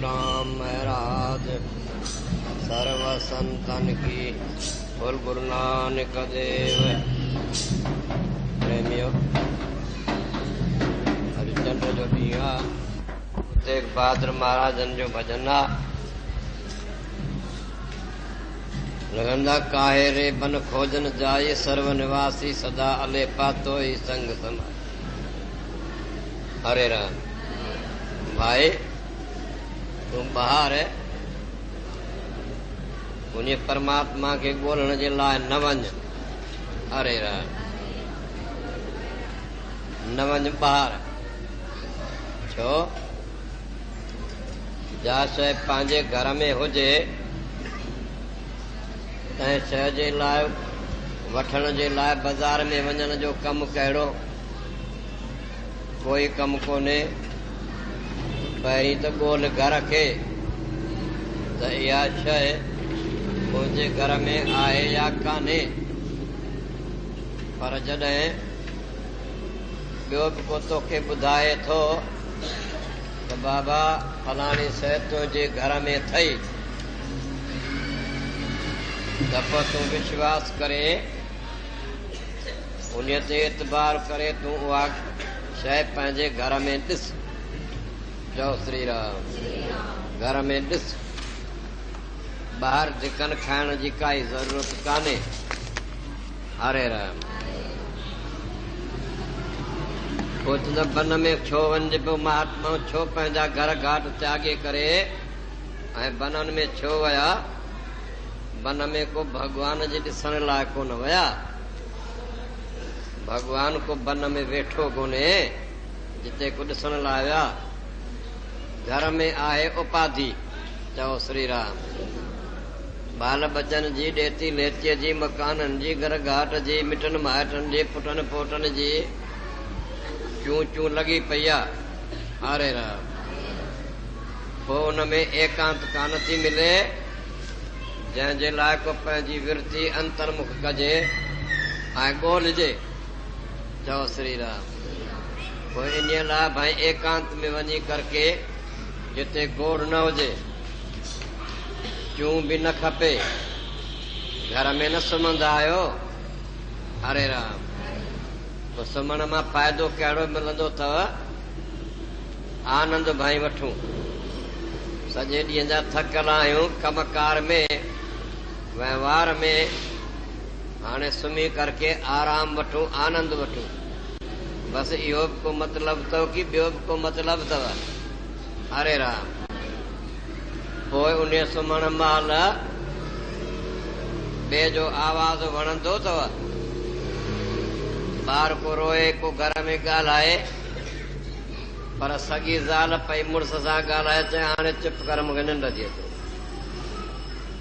राम महाराज सर्व संतन की बोल गुरु नानक देव। प्रेमियों, हरिचंद्र जो दिया तेग बहादुर महाराजन जो भजना लगंदा काहे रे बन खोजन जाए सर्व निवासी सदा अले पातो ही संग समाए। हरे राम। भाई तुम बाहर है उन्हें परमात्मा के बोलने जे लाए न वञ। हरे राम। न वञ बाहर छो जा शइ पंहिंजे घर में हुजे तंहिं शइ जे लाइ वठण जे लाइ बाज़ार में वञण जो कमु कहिड़ो? कोई कमु कोन्हे। पहिरीं त ॻोल्ह घर खे त इहा शइ मुंहिंजे घर में आहे या कान्हे। पर जॾहिं ॿियो बि को तोखे ॿुधाए थो त बाबा फलाणी शइ तुंहिंजे घर में अथई त पोइ तूं विश्वास करे उन ते एतबार करे तूं उहा शइ पंहिंजे घर में ॾिस। चओ श्री राम। घर में ॾिस। ॿाहिरि धिकन खाइण जी काई ज़रूरत कान्हे। हरे राम। पोइ त बन में छो वञे पियो महात्मा? छो पंहिंजा घर घाट त्यागे करे ऐं बननि में छो विया? बन में को भगवान जे ॾिसण लाइ कोन विया। भगवान को बन में वेठो कोन्हे जिते को ॾिसण लाइ विया। घर में आहे उपाधि। चओ श्री राम। बाल बचन जी, ॾेती लेतीअ जी, मकाननि जी, घर घाट जी, मिटनि माइटनि जी, पुटनि पोटनि जी चूं चूं लॻी पई आहे। हरे राम। पोइ उन में एकांत कान थी मिले जंहिंजे लाइ को पंहिंजी विरती अंतर्मुख कजे ऐं ॻोल्हिजे। चओ श्री राम। पोइ इन लाइ भाई एकांत में वञी करके जिते गोड़ न हुजे, चूं बि न खपे, घर में न सुम्हंदा आहियो। हरे राम। पोइ सुम्हण मां फ़ाइदो कहिड़ो मिलंदो अथव? आनंद भाई वठूं। सॼे ॾींहं जा थकियल आहियूं कमकार में, व्यवहार में, हाणे सुम्ही करके आराम वठूं, आनंद वठूं। बस इहो बि को मतिलबु अथव कि ॿियो बि को मतिलबु अथव? हरे राम। पोइ उन सुम्हण महिल ॿिए जो आवाज़ वणंदो अथव? ॿार को रोए, को घर में ॻाल्हाए, पर सॻी ज़ाल पई मुड़ुस सां ॻाल्हाए चए हाणे चुप कर, मूंखे निंड अचे थो,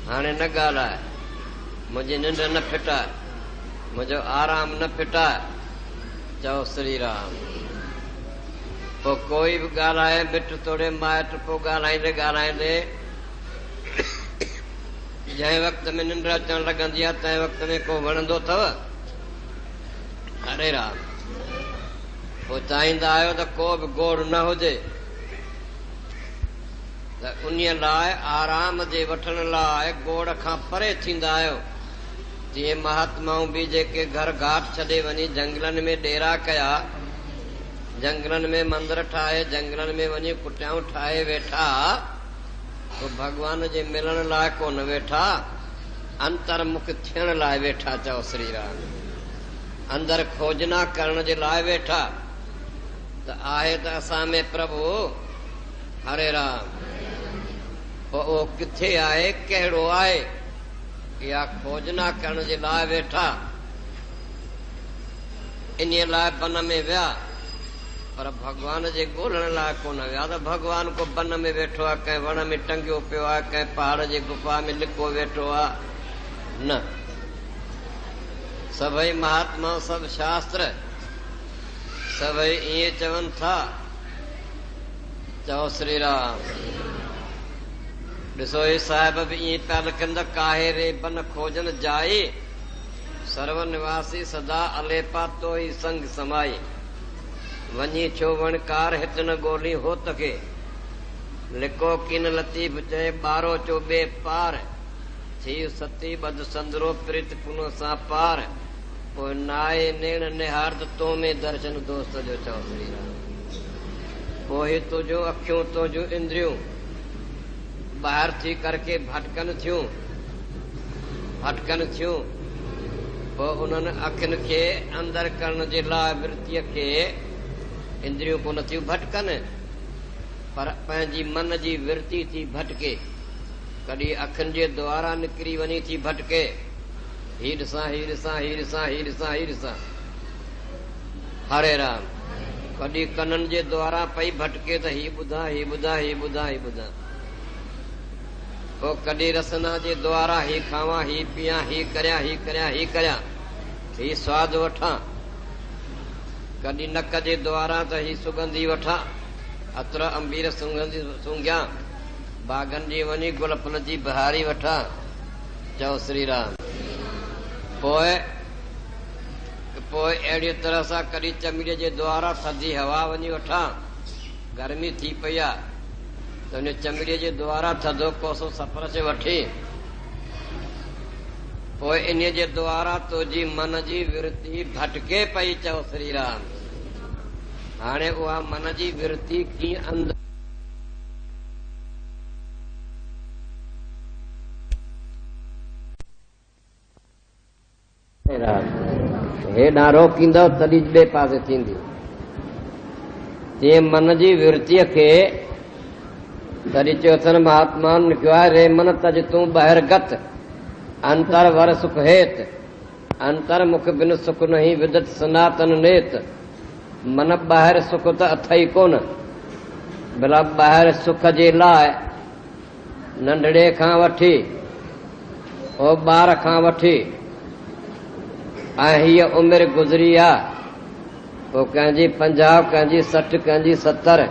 हाणे न ॻाल्हाए, मुंहिंजी निंड न फिटाए, मुंहिंजो आराम न फिटाए। चओ श्री राम। पोइ कोई बि ॻाल्हाए, मिट तोड़े माइट, पोइ ॻाल्हाईंदे ॻाल्हाईंदे जंहिं वक़्त में निंड अचणु लॻंदी आहे तंहिं वक़्त में को वणंदो अथव? हरे राम। पोइ चाहींदा आहियो त को बि गोड़ न हुजे, त उन लाइ आराम जे वठण लाइ गोड़ खां परे थींदा आहियो। जीअं महात्माऊं बि जेके घर घाट छॾे वञी जंगलनि में डेरा कया, जंगलनि में मंदर ठाहे, जंगलनि में वञी कुटियाऊं ठाहे वेठा, तो भगवान जे मिलण लाइ कोन वेठा, अंतर्मुख थियण लाइ वेठा। चओ श्री राम। अंदर खोजना करण जे लाइ वेठा। त आहे त असां में प्रभु। हरे राम। पोइ उहो किथे आहे, कहिड़ो आहे, इहा खोजना करण जे लाइ वेठा। इन लाइ बन में विया, पर भगवान जे ॻोल्हण लाइ कोन विया। त भगवान को बन में वेठो आहे, कंहिं वण में टंगियो पियो आहे, कंहिं पहाड़ जे गुफ़ा में लिको वेठो आहे, न। सभई महात्मा, सभु शास्त्र सभई ईअं चवनि था। चओ श्री राम। ॾिसो ही साहिब बि ईअं पिया लिखनि त काहे रे बन खोजन जाए सर्व निवासी सदा अले पातो ही संग समाई। वञी छो वणकार हित न ॻोल्ही हो तके। लिको किन लतीफ़ चए 12 चोबे पार थी सती बद संदरो प्रीत पुनो सा पार पोइ नाए नेण निहारत तो में दर्शन दोस्त जो चओ श्री राम। पोइ तुझो अखियूं तुझियूं इंद्रियूं ॿाहिरि थी करके भटकन थियूं पोइ उन्हनि अखियुनि खे अंदरि करण जे लाइ वृत्तीअ खे इंद्रियूं कोन थियूं भटकनि पर पंहिंजी मन जी वृत्ति थी भटके। कॾहिं अखियुनि जे द्वारा निकिरी वञी थी भटके ही ॾिसां हरे राम। कॾहिं कननि जे द्वारा पई भटके त ही ॿुधां पोइ कॾहिं रसना जे द्वारा ही खावां ही पियां ही करियां ही स्वाद वठां। कॾहिं नक जे द्वारा त ही सुगंधी वठां अतर अंबीर सूंघियां बागनि जी वञी गुल फुल जी बहारी वठां चओ श्री राम। पोइ अहिड़ी तरह सां कॾहिं चमड़ीअ जे द्वारा थधी हवा वञी वठां गर्मी थी पई आहे त उन चमड़ीअ जे द्वारा थधो कोसो सफ़र से वठी पोइ इन जे द्वारा तुंहिंजी मन जी वृत्ति भटके पई चओ श्री राम। हाणे उहा मन जी वृत्ति कीअं अंदरि हेॾां रोकींदव तॾहिं ॿिए पासे थींदी। तीअं मन जी वृत्तीअ खे तॾहिं चयो अथनि महात्माउनि लिखियो आहे रे मन तज तूं ॿाहिरि अंतर वर सुख हेत अंतर मुख बिन सुख नहीं विदत सनातन नेत। मन ॿाहिरि सुख त अथई कोन भला ॿाहिरि सुख जे लाइ नंढड़े खां वठी ओ ॿार खां वठी ऐं हीअ उमिरि गुज़री आहे पोइ कंहिंजी 50 कंहिंजी 60 कंहिंजी 70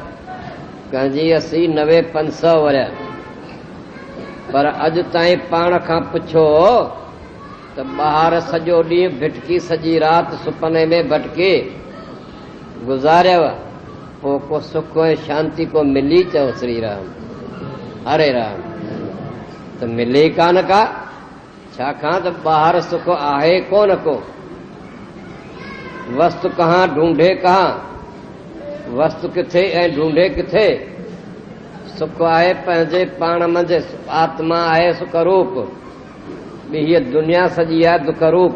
कंहिंजी 80 90 500 वरिया पर अॼु ताईं पाण खां पुछो त ॿाहिरि सॼो ॾींहुं भिटकी सॼी राति सुपने में भटकी गुज़ारियव पोइ को सुख ऐं शांति को मिली चओ श्री राम हरे राम। त मिले कान का छाकाणि त ॿाहिरि सुख आहे कोन को। वस्तु कहाँ ढूंढे कहाँ वस्तु किथे ऐं ढूंढे किथे। सुख आहे पंहिंजे पाण मंझि आत्मा आहे सुख रूप ॿी हीअ दुनिया सॼी आहे दुख रूप।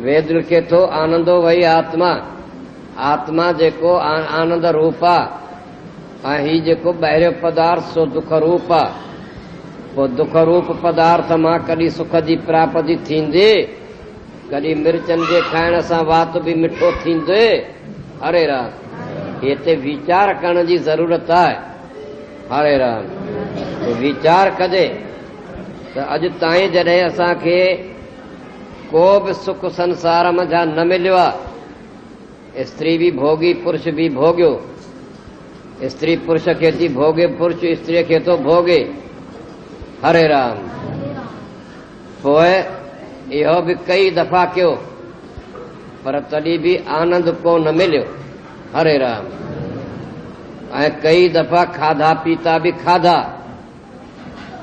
वेद लिखे थो आनंदो वही आत्मा जेको आनंद रूप आहे ऐं हीउ जेको ॿाहिरियो पदार्थ सो दुख रूप आहे। पोइ दुख रूप पदार्थ मां कॾहिं सुख जी प्राप्ति थींदी कॾहिं मिर्चनि जे खाइण सां वात बि मिठो थींदो। हरे राम हिते वीचार करण जी ज़रूरत आहे। हरे राम वीचार कजे त अॼु ताईं जॾहिं असांखे को बि सुख संसार मंझां न मिलियो आहे स्त्री बि भोगी पुरुष बि भोगियो स्त्री पुरुष खे थी भोगे पुरुष स्त्रीअ खे थो भोगे। हरे राम पोइ इहो बि कई दफ़ा कयो पर तॾहिं बि आनंद को न मिलियो। हरे राम ऐं कई दफ़ा खाधा पीता बि खाधा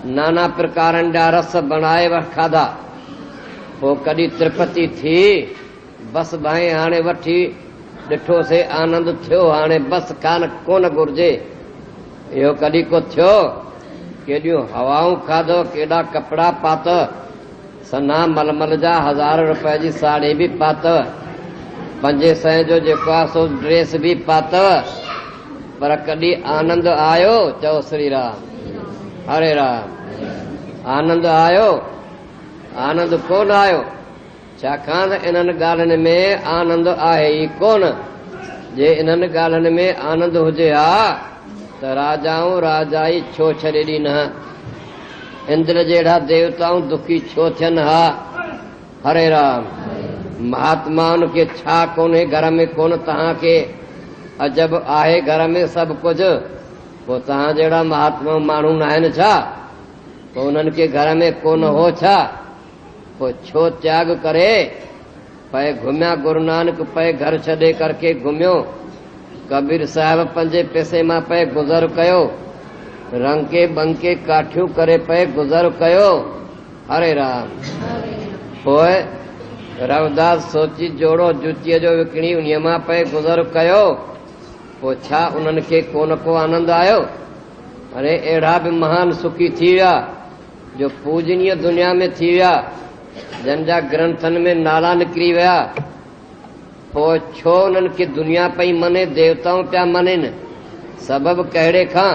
नाना प्रकारनि जा रस बनाए खाधा पोइ कॾहिं तृप्ति थी बस भाई हाणे वठी ॾिठोसीं आनंद थियो हाणे बस कोन घुर्जे। इहो कॾहिं को थियो केॾियूं हवाऊं खाधो केॾा कपिड़ा पात सना मलमल जा 1000 रुपए जी साड़ी बि पातव 500 जो जेको आहे सो ड्रेस बि पातव पर कॾहिं आनंद आयो चओ श्री राम हरे राम। आनंद आयो आनंद कोन आयो छाकाणि इन्हनि ॻाल्हियुनि में आनंद आहे ई कोन। जे इन्हनि ॻाल्हियुनि में आनंद हुजे हा त राजाऊं राजाई छो छॾे ॾिन इंद्र जहिड़ा देवताऊं दुखी छो थियनि हा। हरे राम महात्माउनि खे छा कोन्हे घर में कोन तव्हांखे अजब आहे घर में सभु कुझु पोइ तव्हां जहिड़ा महात्मा माण्हू न आहिनि छा पोइ उन्हनि खे घर में कोन हो छा पोइ छो त्याग करे पए घुमिया गुरु नानक पए घर छॾे करके घुमियो कबीर साहिब 5 पैसे मां पए गुज़र कयो रंके बंके काठियूं करे पे गुज़र कयो। हरे राम। पोइ रविदास सोची जोड़ो जुतीअ जो विकिणी उन्हीअ मां पे गुज़र कयो। पोइ छा उन्हनि खे कोन को आनंद आयो? अरे अहिड़ा बि महान सुखी थी विया जो पूजनीय दुनिया में थी विया, जन जा ग्रंथनि में नाला निकिरी विया। पोइ छो उन्हनि खे दुनिया पई मने, देवताऊं पिया मनेनि? सबबु कहिड़े खां?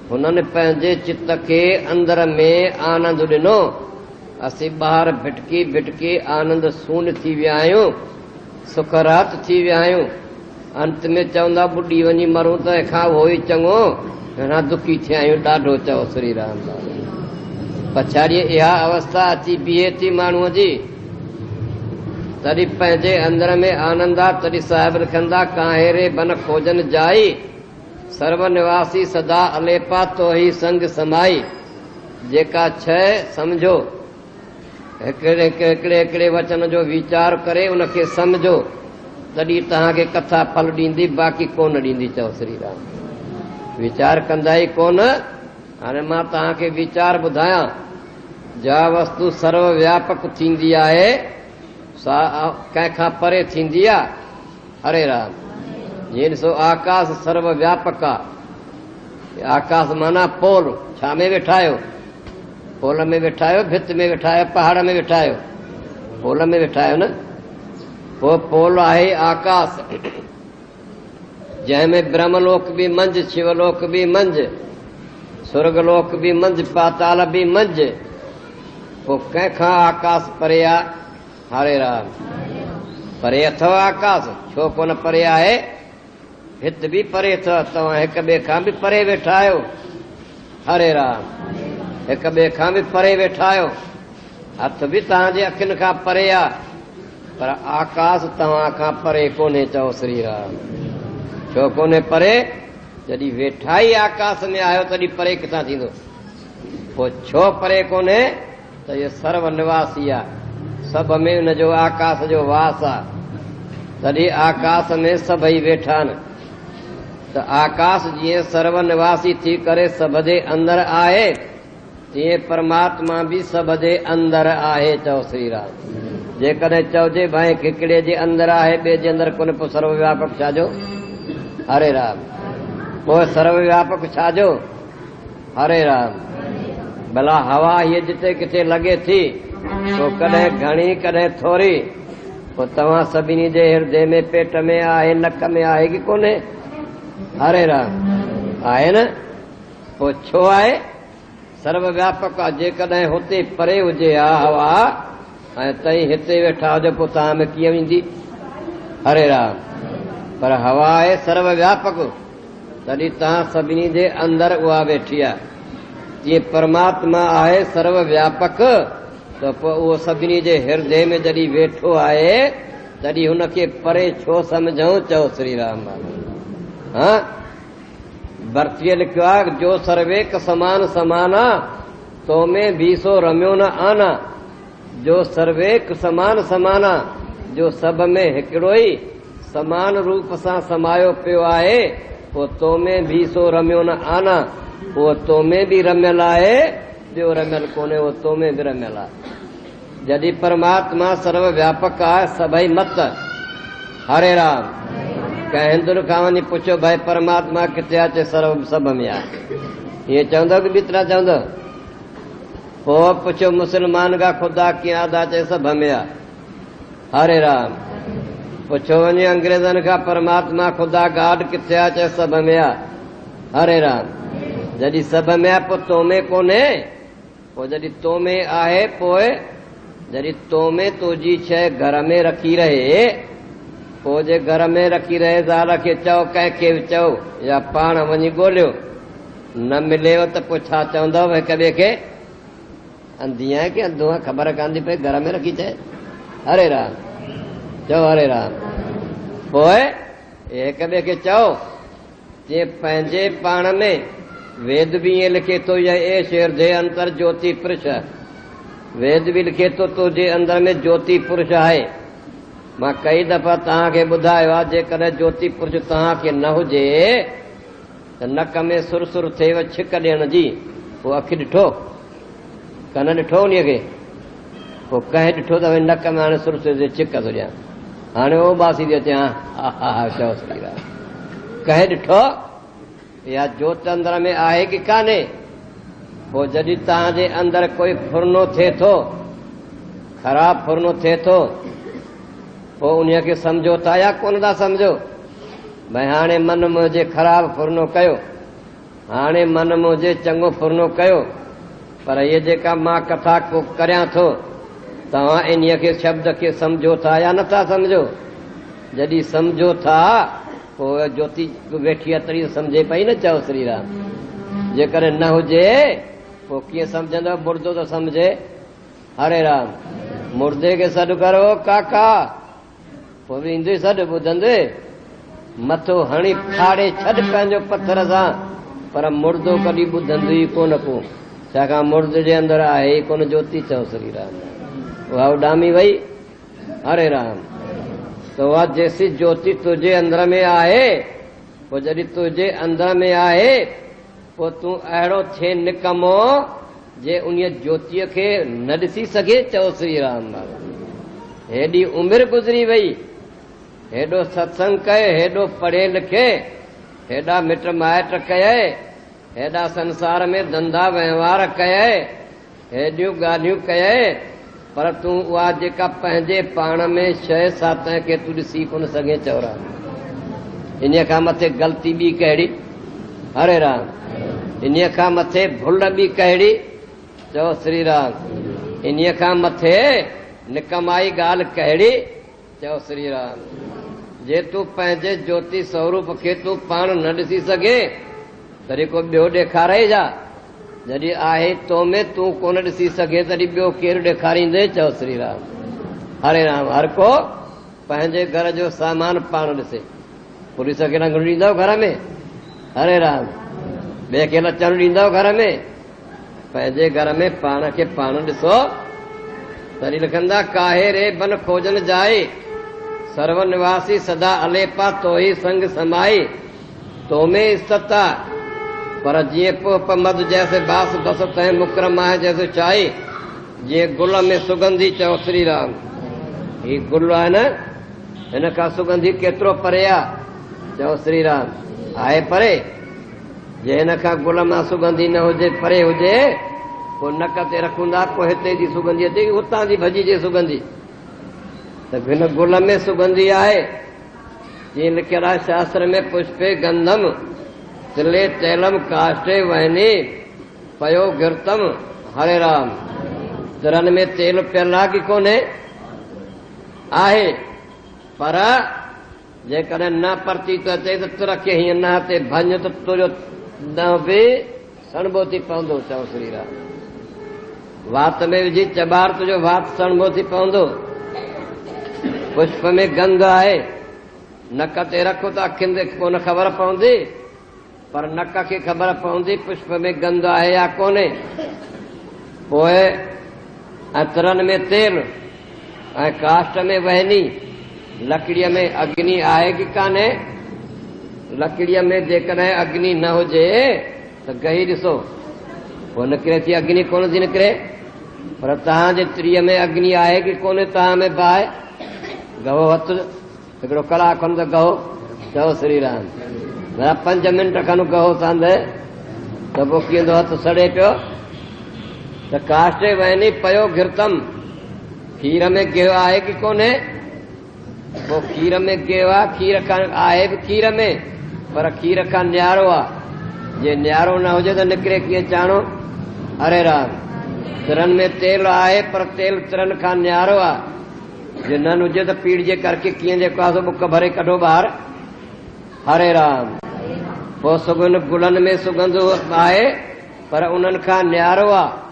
हुननि पंहिंजे चित्त खे अंदर में आनंद ॾिनो। असीं ॿाहिरि भिटकी भिटकी आनंद सून थी विया आहियूं, सुखरात थी विया आहियूं। अंत में चवंदा ॿुॾी वञी मरूं त खां उहो ई चङो, अञा दुखी थिया आहियूं ॾाढो। चओ श्री राम। पछाड़ीअ इहा अवस्था अची बीहे थी माण्हूअ जी, तॾहिं पंहिंजे अंदर में आनंद आहे। तॾहिं साहिब लिखंदा काहेरे बन खोजन जाई, सर्व निवासी सदा अलेपा तो ही संग समाई। जेका छह सम्झो, हिकिड़े वचन जो वीचार करे उनखे सम्झो, तॾहिं तव्हांखे कथा फल ॾींदी, बाक़ी कोन ॾींदी। चओ श्री राम। वीचार कंदा ई कोन। हाणे मां तव्हांखे वीचार ॿुधायां। जा वस्तु सर्वव्यापक थींदी आहे सा कंहिंखां परे थींदी आहे। हरे राम। जीअं ॾिसो आकाश सर्वव्यापक आहे। आकाश माना पोल। छा में वेठा आहियो? पोल में वेठा आहियो, भित में वेठा आहियो, पहाड़ में वेठा आहियो? पोल में वेठा आहियो न। पोइ पोल आहे आकाश, जंहिंमें ब्रह्मलोक बि मंझि, शिवलोक बि मंझि, स्वर्गलोक बि मंझि, पाताल बि मंझि। पोइ कंहिंखां आकाश परे आहे? हरे राम। परे अथव आकाश? छो कोन परे आहे? हित बि परे अथव। तव्हां हिक ॿिए खां बि परे वेठा आहियो। हरे राम। हिक ॿिए खां बि परे वेठा आहियो। हथ बि तव्हांजे अखियुनि खां परे आहे, पर आकाश तव्हां खां परे कोन्हे। चओ श्री राम। छो कोन्हे परे? जॾहिं वेठा ई आकाश में आहियो तॾहिं परे किथां थींदो? पोइ छो परे कोन्हे? त इहो सर्व निवासी आहे, सभ में हुनजो आकाश जो वास आहे। तॾहिं आकाश में सभई वेठा आहिनि। त आकाश जीअं सर्व निवासी थी करे सभ जे अंदरि आहे, तीअं परमात्मा बि सभ जे अंदरि आहे। चओ श्री राम। जेकॾहिं चइजे भाई हिकिड़े जे अंदरि आहे, ॿिए जे अंदरि कोन्हे, पोइ सर्वव्यापक छाजो? हरे राम। पोइ सर्वव्यापक छाजो? हरे राम। भला हवा हीअ जिते किथे लॻे थी, पोइ कॾहिं घणी कॾहिं थोरी, पोइ तव्हां सभिनी जे हृदय में, पेट में आहे, नक में आहे कि कोन्हे? हरे राम। आहे न। पोइ छो आहे? सर्वव्यापक आहे। जेकॾहिं हुते परे हुजे हा हवा, ऐं तई हिते वेठा हुजो, पोइ तव्हां में कीअं वेंदी? हरे राम। पर हवा आहे सर्वव्यापक, तॾहिं तव्हां सभिनी जे अंदरि उहा वेठी आहे। जीअं परमात्मा आहे सर्वव्यापक, त पोइ उहो सभिनी जे हृदय में जॾहिं वेठो आहे, तॾहिं हुनखे परे छो सम्झूं? चओ श्री राम। हा, भर्तीअ लिखियो आहे, जो सर्वेक समान समाना, तो में बीसो रमियो न आना। जो सर्वेक समान समाना, जो सभ में हिकिड़ो ई समान रूप सां समायो पियो आहे, पोइ तो में बीसो रमियो न आना। उहो तो में बि रमियल आहे, ॿियो रमियल कोन्हे, उहो तो में बि रमियल आहे। जॾहिं परमात्मा सर्वव्यापक आहे, सभई मत। हरे राम। कंहिं हिंदुनि खां वञी पुछो भाई परमात्मा किथे आहे? चए सर्व सभ में आहे। ईअं चवंदो कि ॿितरा चवंदो? पोइ पुछो मुस्लमान खां ख़ुदा कीअं आदा? चए सभ में आहे। हरे राम। पुछो वञी अंग्रेज़नि खां परमात्मा ख़ुदा गॉड किथे आहे? चए सभ में आहे। हरे राम। जॾहिं सभ में आहे, पोइ तो में कोन्हे? पोइ जॾहिं तो में आहे, पोइ जॾहिं तो में तुंहिंजी शइ घर में रखी रहे, पोइ जे घर में रखी रहे ज़ाल खे चओ, कंहिंखे बि चओ, या पाण वञी ॻोल्हियो, न मिलेव त पोइ छा चवंदव हिक ॿिए खे? अंधी आहे की अंधो आहे? ख़बर कान थी पई, घर में रखी चए। हरे राम। चओ हरे राम। पोइ हिक ॿिए खे चओ। जीअं पंहिंजे पाण में वेद बि ईअं लिखे थो, एश हृदय अंतर ज्योति पुरुष। वेद बि लिखे थो तुंहिंजे अंदर में ज्योति पुरुष आहे। मां कई दफ़ा तव्हांखे ॿुधायो आहे, जेकॾहिं ज्योति पुरुष तव्हांखे न हुजे, त नक में सुर सुर थिएव छिक ॾियण जी, पोइ अखि ॾिठो, कन ॾिठो उन खे, पोइ कंहिं ॾिठो त भई नक में हाणे सुर सुर थिए छिक थो ॾियां, हाणे उहो बासी थी अचे, हा चओ श्री राम। कंहिं ॾिठो या जोत अंदर में आहे की कान्हे। पोइ जॾहिं तव्हांजे अंदरि कोई फुरनो थिए थो, ख़राब फुरनो थिए थो, पोइ उन खे सम्झो था या कोन था सम्झो? भई हाणे मन मुंहिंजे ख़राब फुरनो कयो, हाणे मन मुंहिंजे चङो फुरनो कयो, पर इहे जेका मां कथा को करियां थो, तव्हां इन खे शब्द खे सम्झो था या नथा सम्झो? जॾहिं सम्झो था पोइ ज्योति वेठी अतरी सम्झे पई न, चओ श्री राम। जेकॾहिं न हुजे पोइ कीअं सम्झंदो? मुर्दो तो सम्झे। हरे राम। मुर्दे खे सॾु करो काका, पोइ बि ईंदुई सॾु, ॿुधंदे मथो हणी फाड़े छॾ पंहिंजो पत्थर सां, पर मुर्दो कॾहिं ॿुधंदुई कोन को, छाकाणि मुर्दे जे अंदरि आहे ई कोन ज्योति। चओ श्री राम। उहा उॾामी वई। हरे राम। त उहा जैसी ज्योति तुंहिंजे अंदर में आहे, पोइ जॾहिं तुंहिंजे अंदर में आहे पोइ तूं अहिड़ो थिए निकमो जे उन ज्योतिअ खे न ॾिसी सघे। चओ श्री राम। हेॾी उमिरि गुज़री वई, हेॾो सत्संग कये, हेॾो पढ़े लिखे, हेॾा मिट माइट कये, हेॾा संसार में धंधा वहिंवार कये, हेॾियूं ॻाल्हियूं कये, पर तूं उहा जेका पंहिंजे पाण में शइ सातह खे तूं ॾिसी कोन सघे। चओ राम। इन खां मथे ग़लती ॿी कहिड़ी? हरे राम। इन खां मथे भुल ॿी कहिड़ी? चओ श्री राम। इन खां मथे निकमाई ॻाल्हि कहिड़ी? चओ श्री राम। जे तूं पंहिंजे ज्योति स्वरूप खे तूं पाण न ॾिसी सघे, तॾहिं को ॿियो ॾेखारे जा। जॾहिं आहे तो में तूं कोन ॾिसी सघे, तॾहिं ॿियो केरु ॾेखारींदे? चओ श्री राम। हरे राम। हर को पंहिंजे घर जो सामान पाण ॾिसे। पुलिस खे लंघण ॾींदव घर में? हरे राम। ॿिए खे अचणु ॾींदव घर में? पंहिंजे घर में पाण खे पाण ॾिसो। तॾहिं लिखंदा, काहे रे बन खोजन जाए, सर्व निवासी सदा अलेपा तो ही संग समाई, तो में इस्तता पर जीअं पोप मद जैसे बास बस तंहिं मुकरम आहे जैसे चाई, जीअं गुल में सुगंधी। चओ श्री राम। ही गुल आहे न, हिन खां सुगंधी केतिरो परे आहे? चओ श्री राम। आहे परे? जे हिन खां गुल मां सुगंधी न हुजे, परे हुजे, पोइ नक ते रखूंदा, पोइ हिते जी सुगंधी अचे, हुतां जी भॼी जे सुगंधी। त हिन गुल में सुगंधी आहे। जीअं लिखियल आहे शास्त्र में, पुष्पे गंधम तिले तैलम काष्टे वहनी पयो गिरतम। हरे राम। तिरन में तेल पियल आहे की कोन्हे? आहे। पर जेकॾहिं न परती थो अचे त तिर खे हीअं न ते भञ त तुंहिंजो न बि सणबो थी पवंदो। चओ श्री राम। वात में विझी चॿार, तुंहिंजो वात सणबो थी पवंदो। पुष्प में गंध आहे, नक ते रखो त अखियुनि ते कोन ख़बर पवंदी, पर नक खे ख़बर पवंदी पुष्प में गंध आहे या कोन्हे। पोइ तिरनि में तेल ऐं काष्ट में वहनी, लकड़ीअ में अग्नि आहे की कान्हे? लकड़ीअ में जेकॾहिं अग्नि न हुजे त गही ॾिसो, पोइ निकिरे थी अग्नि? कोन थी निकिरे। पर तव्हांजे त्रीअ में अग्नि आहे की कोन्हे? तव्हां में बाहि गहो हथु हिकिड़ो कलाक खनि त गहो। चओ श्री राम। 5 मिंट खनि गहो सांदे त पोइ कीअं हथु सड़े पियो। त काष्टे वहनी पयो घिरतम, खीर में गिह आहे की कोन्हे? पोइ खीर में गिह आहे, खीर खां आहे बि खीर में, पर खीर खां न्यारो आहे। जे न्यारो न हुजे त निकिरे कीअं चाणो? हरे राम। तिरनि में तेल आहे, पर तेल तिरनि खां न्यारो आहे। जे न हुजे त पीड़ जे करके कीअं जेको आहे बुक भरे कढो ॿाहिरि। हरे राम। पोइ सुगंध गुलनि में सुगंध आहे, पर उन्हनि खां न्यारो आहे।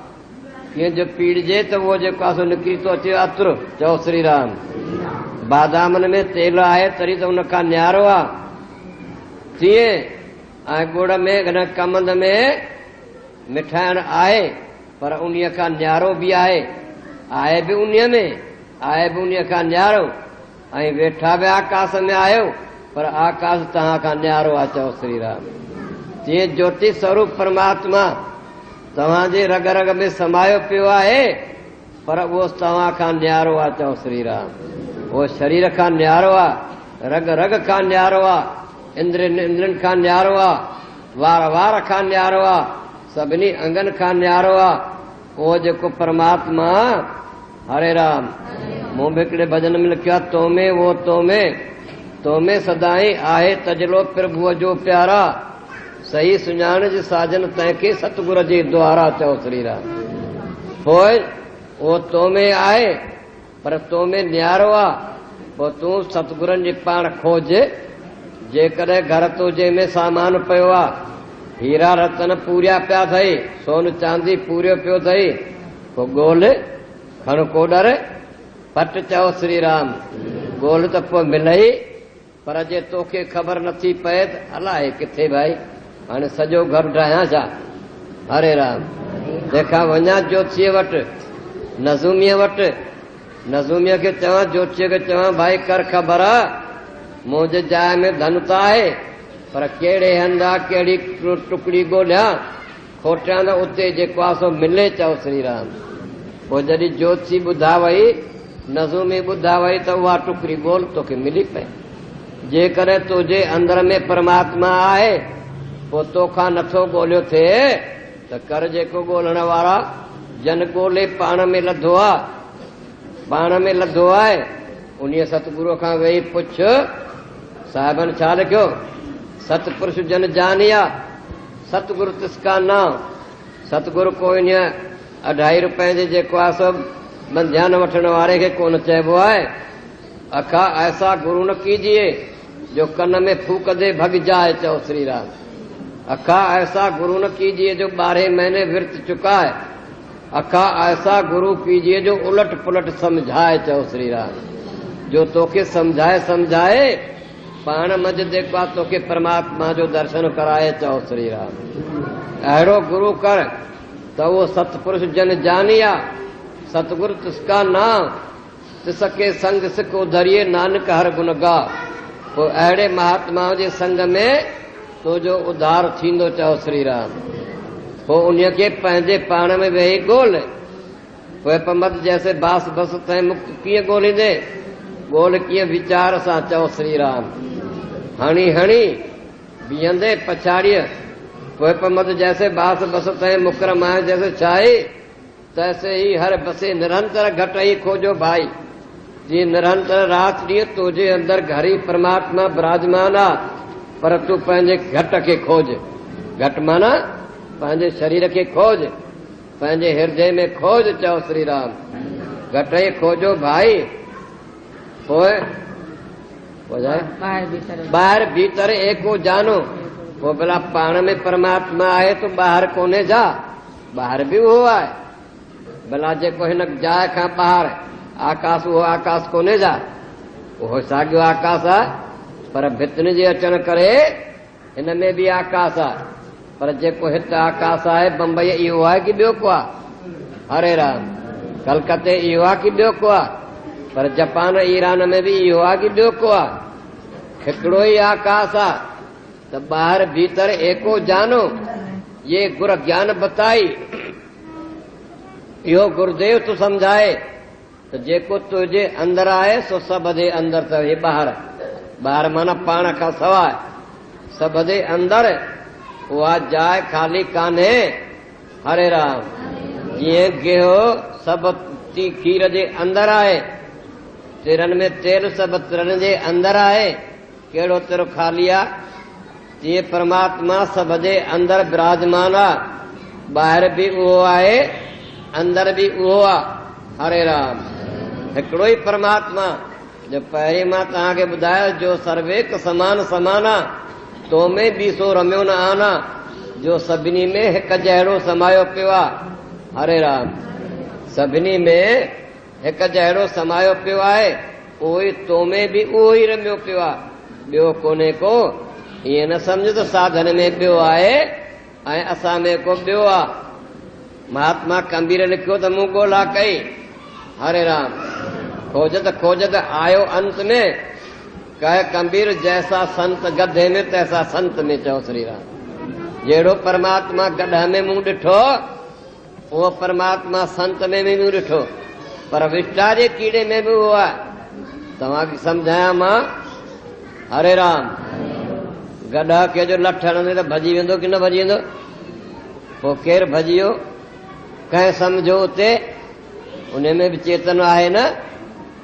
कीअं जो पीड़जे त उहो जेको आहे निकिरी थो अचे अत्र। चओ श्री राम। बादामनि में तेल आहे, तरी त उन खां न्यारो आहे। तीअं ऐं गुड़ में कमंद में मिठाइण आहे, पर उन्हीअ खां न्यारो बि आहे। आहे बि उन्हीअ में, आहे बि उन्हीअ खां न्यारो। ऐं वेठा बि आकाश में आहियो, पर आकाश तव्हां खां न्यारो आहे। चओ श्री राम। ये ज्योति स्वरूप परमात्मा तव्हांजे रग रग में समायो पियो आहे, पर उहो तव्हां खां न्यारो आहे। चओ श्री राम। वो शरीर खां न्यारो आहे, रग रग खां न्यारो आहे, इंद्रनि खां न्यारो आहे, वार वार खां न्यारो आहे, सभिनी अंगनि खां न्यारो आहे। उहो जेको परमात्मा, हरे राम। मूं बि हिकिड़े भजन में लिखियो आहे, तोमे वो तोमे सदाई आहे तजलो प्रभुअ जो प्यारा, सही सुञाण जी साजन तंहिंखे सतगुर जे द्वारा। चओ श्री राम। पोइ उहो तोमे आहे, पर तोमे न्यारो आहे। पोइ तूं सतगुरनि जी पाण खोज। जेकॾहिं घर तुंहिंजे में सामान पियो आहे, हीरा रतन पूरिया पिया अथई, सोन चांदी पूरियो पियो अथई, पोइ ॻोल्ह, खण कोडर, पट। चओ श्री राम। ॻोल्ह त पोइ मिलई, पर जे तोखे ख़बर नथी पए त अलाए किथे भाई हाणे सॼो घर ढायां छा। हरे राम। तंहिंखां वञा ज्योतिषीअ वटि, नज़ूमीअ वटि, नज़ूमीअ खे चवां, ज्योतिषीअ खे चवां, भाई कर ख़बर आहे, मुंहिंजे जाइ में धन त आहे, पर कहिड़े हंधा कहिड़ी टुकड़ी ॻोल्हियां, खोटियां त उते जेको आहे सो मिले। चओ श्री राम। पोइ जॾहिं ज्योतिषी ॿुधा वई, नज़ूमी ॿुधा वई, त उहा टुकड़ी ॻोल्ह, तोखे मिली पए। जेकॾहिं तुंहिंजे अंदर में परमात्मा आहे, पोइ तोखां नथो ॻोल्हियो थिए त कर जेको ॻोल्हण वारा जन ॻोल्हे पाण में लधो आहे, पाण में लधो आहे। उन सतगुरू खां वेही पुछ, साहिबनि छा लिखियो, सतपुरुष जन जानिया, सतगुरु तिसका नाम। सतगुरु कोई न 2.5 रुपए जे जेको आहे सभु ध्यान वठण वारे खे कोन चइबो आहे। अखा ऐसा गुरु न कीजिए जो कन में फूक दे भग जाए। चओ श्री राम। अखा ऐसा गुरु न कीजिए जो 12 महीने विरत चुकाए, अखा ऐसा गुरु कीजिए जो उलट पुलट समझाए। चओ श्री राम। जो तोखे समझाए पाण मज जेको आहे तोखे परमात्मा जो दर्शन कराए। चओ श्री राम। अहिड़ो गुरु कर त उहो सतपुरुष जन जानिया, सतगुरु तिसका नाम, तिसके संग सिख उधरिए नानक हर गुण गा। पोइ अहिड़े महात्माओं जे संग में तुंहिंजो उद्धार थींदो। चओ श्री राम। पोइ उन खे पंहिंजे पाण में वेही ॻोल्ह। पोइ पमत जैसे बास बस तंहिं मुक्त कीअं ॻोल्हींदे, ॻोल्ह कीअं वीचार सां। चओ श्री राम। हणी हणी बीहंदे पछाड़ीअ, पोइ पमत जैसे बास बस तंहिं मुकर माए जैसे छाए, तैसे ही हर बसे निरंतर घट ही खोजो भाई। जी निरंतर रात ॾींहुं तुंहिंजे अंदर घर ही परमात्मा विराजमान आहे, पर तूं पंहिंजे घट खे खोज। घट माना पंहिंजे शरीर खे खोज, पंहिंजे हृदय में खोज। चओ श्री राम। घट ही खोजो भाई। पोइ ॿाहिरि भीतर एको जानो। पोइ भला पाण में परमात्मा आहे तो ॿाहिरि कोन्हे जा, ॿाहिरि बि उहो आहे। भला जेको हिन जाइ खां ॿाहिरि आकाश, उहो आकाश कोन्हे जा, उहो साॻियो आकाश आहे, पर भितनि जे अचण करे हिन में बि आकाश आहे। पर जेको हिते आकाश आहे बम्बई इहो आहे कि ॿियो को आहे। हरे राम। कलकते इहो आहे कि ॿियो को आहे, पर जापान ईरान में बि इहो आहे कि ॿियो को आहे। हिकिड़ो ई आकाश आहे। त ॿाहिरि भीतर एको जानो, ये गुर ज्ञान बताई। इहो गुरुदेव तूं समझाए त जेको तुंहिंजे अंदर आहे सो सभ जे अंदर अथव। हे ॿाहिरि माना पाण खां सवाइ सभ जे अंदर उहा जाइ खाली कान्हे। हरे राम। जीअं गिहो सभु खीर जे अंदर आहे, तिरनि में तेल सभु तिरनि जे अंदर आहे, कहिड़ो तिर खाली आहे। जीअं परमात्मा सभ जे अंदर विराजमान आहे, ॿाहिरि बि उहो आहे, अंदर बि उहो आहे। हरे राम। हिकिड़ो ई परमात्मा जो पहिरीं मां तव्हांखे ॿुधायो, जो सर्वेक समान समाना, तो में बि सो रमियो न आना, जो सभिनी में हिकु जहिड़ो समायो पियो आहे। हरे राम। सभिनी में हिकु जहिड़ो समायो पियो आहे, उहो ई तो में बि उहो ई रमियो पियो आहे, ॿियो कोन्हे को। ईअं न सम्झ त साधन में ॿियो आहे ऐं असां में को ॿियो आहे। महात्मा कबीर लिखियो त मूं ॻोल्हा कई। हरे राम। खोजत आयो अंत में, कह कबीर जैसा संत गधे में तैसा संत में। चओ श्री राम। जहिड़ो परमात्मा गड्ढा में मूं ॾिठो उहो परमात्मा संत में बि मूं ॾिठो, पर विष्टा जे कीड़े में बि उहो आहे। तव्हांखे सम्झायां मां, हरे राम। गड्ढा के जो लठ हणंदे त भॼी वेंदो की न भॼी वेंदो? पोइ केरु भॼी वियो? कंहिं सम्झो उते उन में बि चेतन आहे न,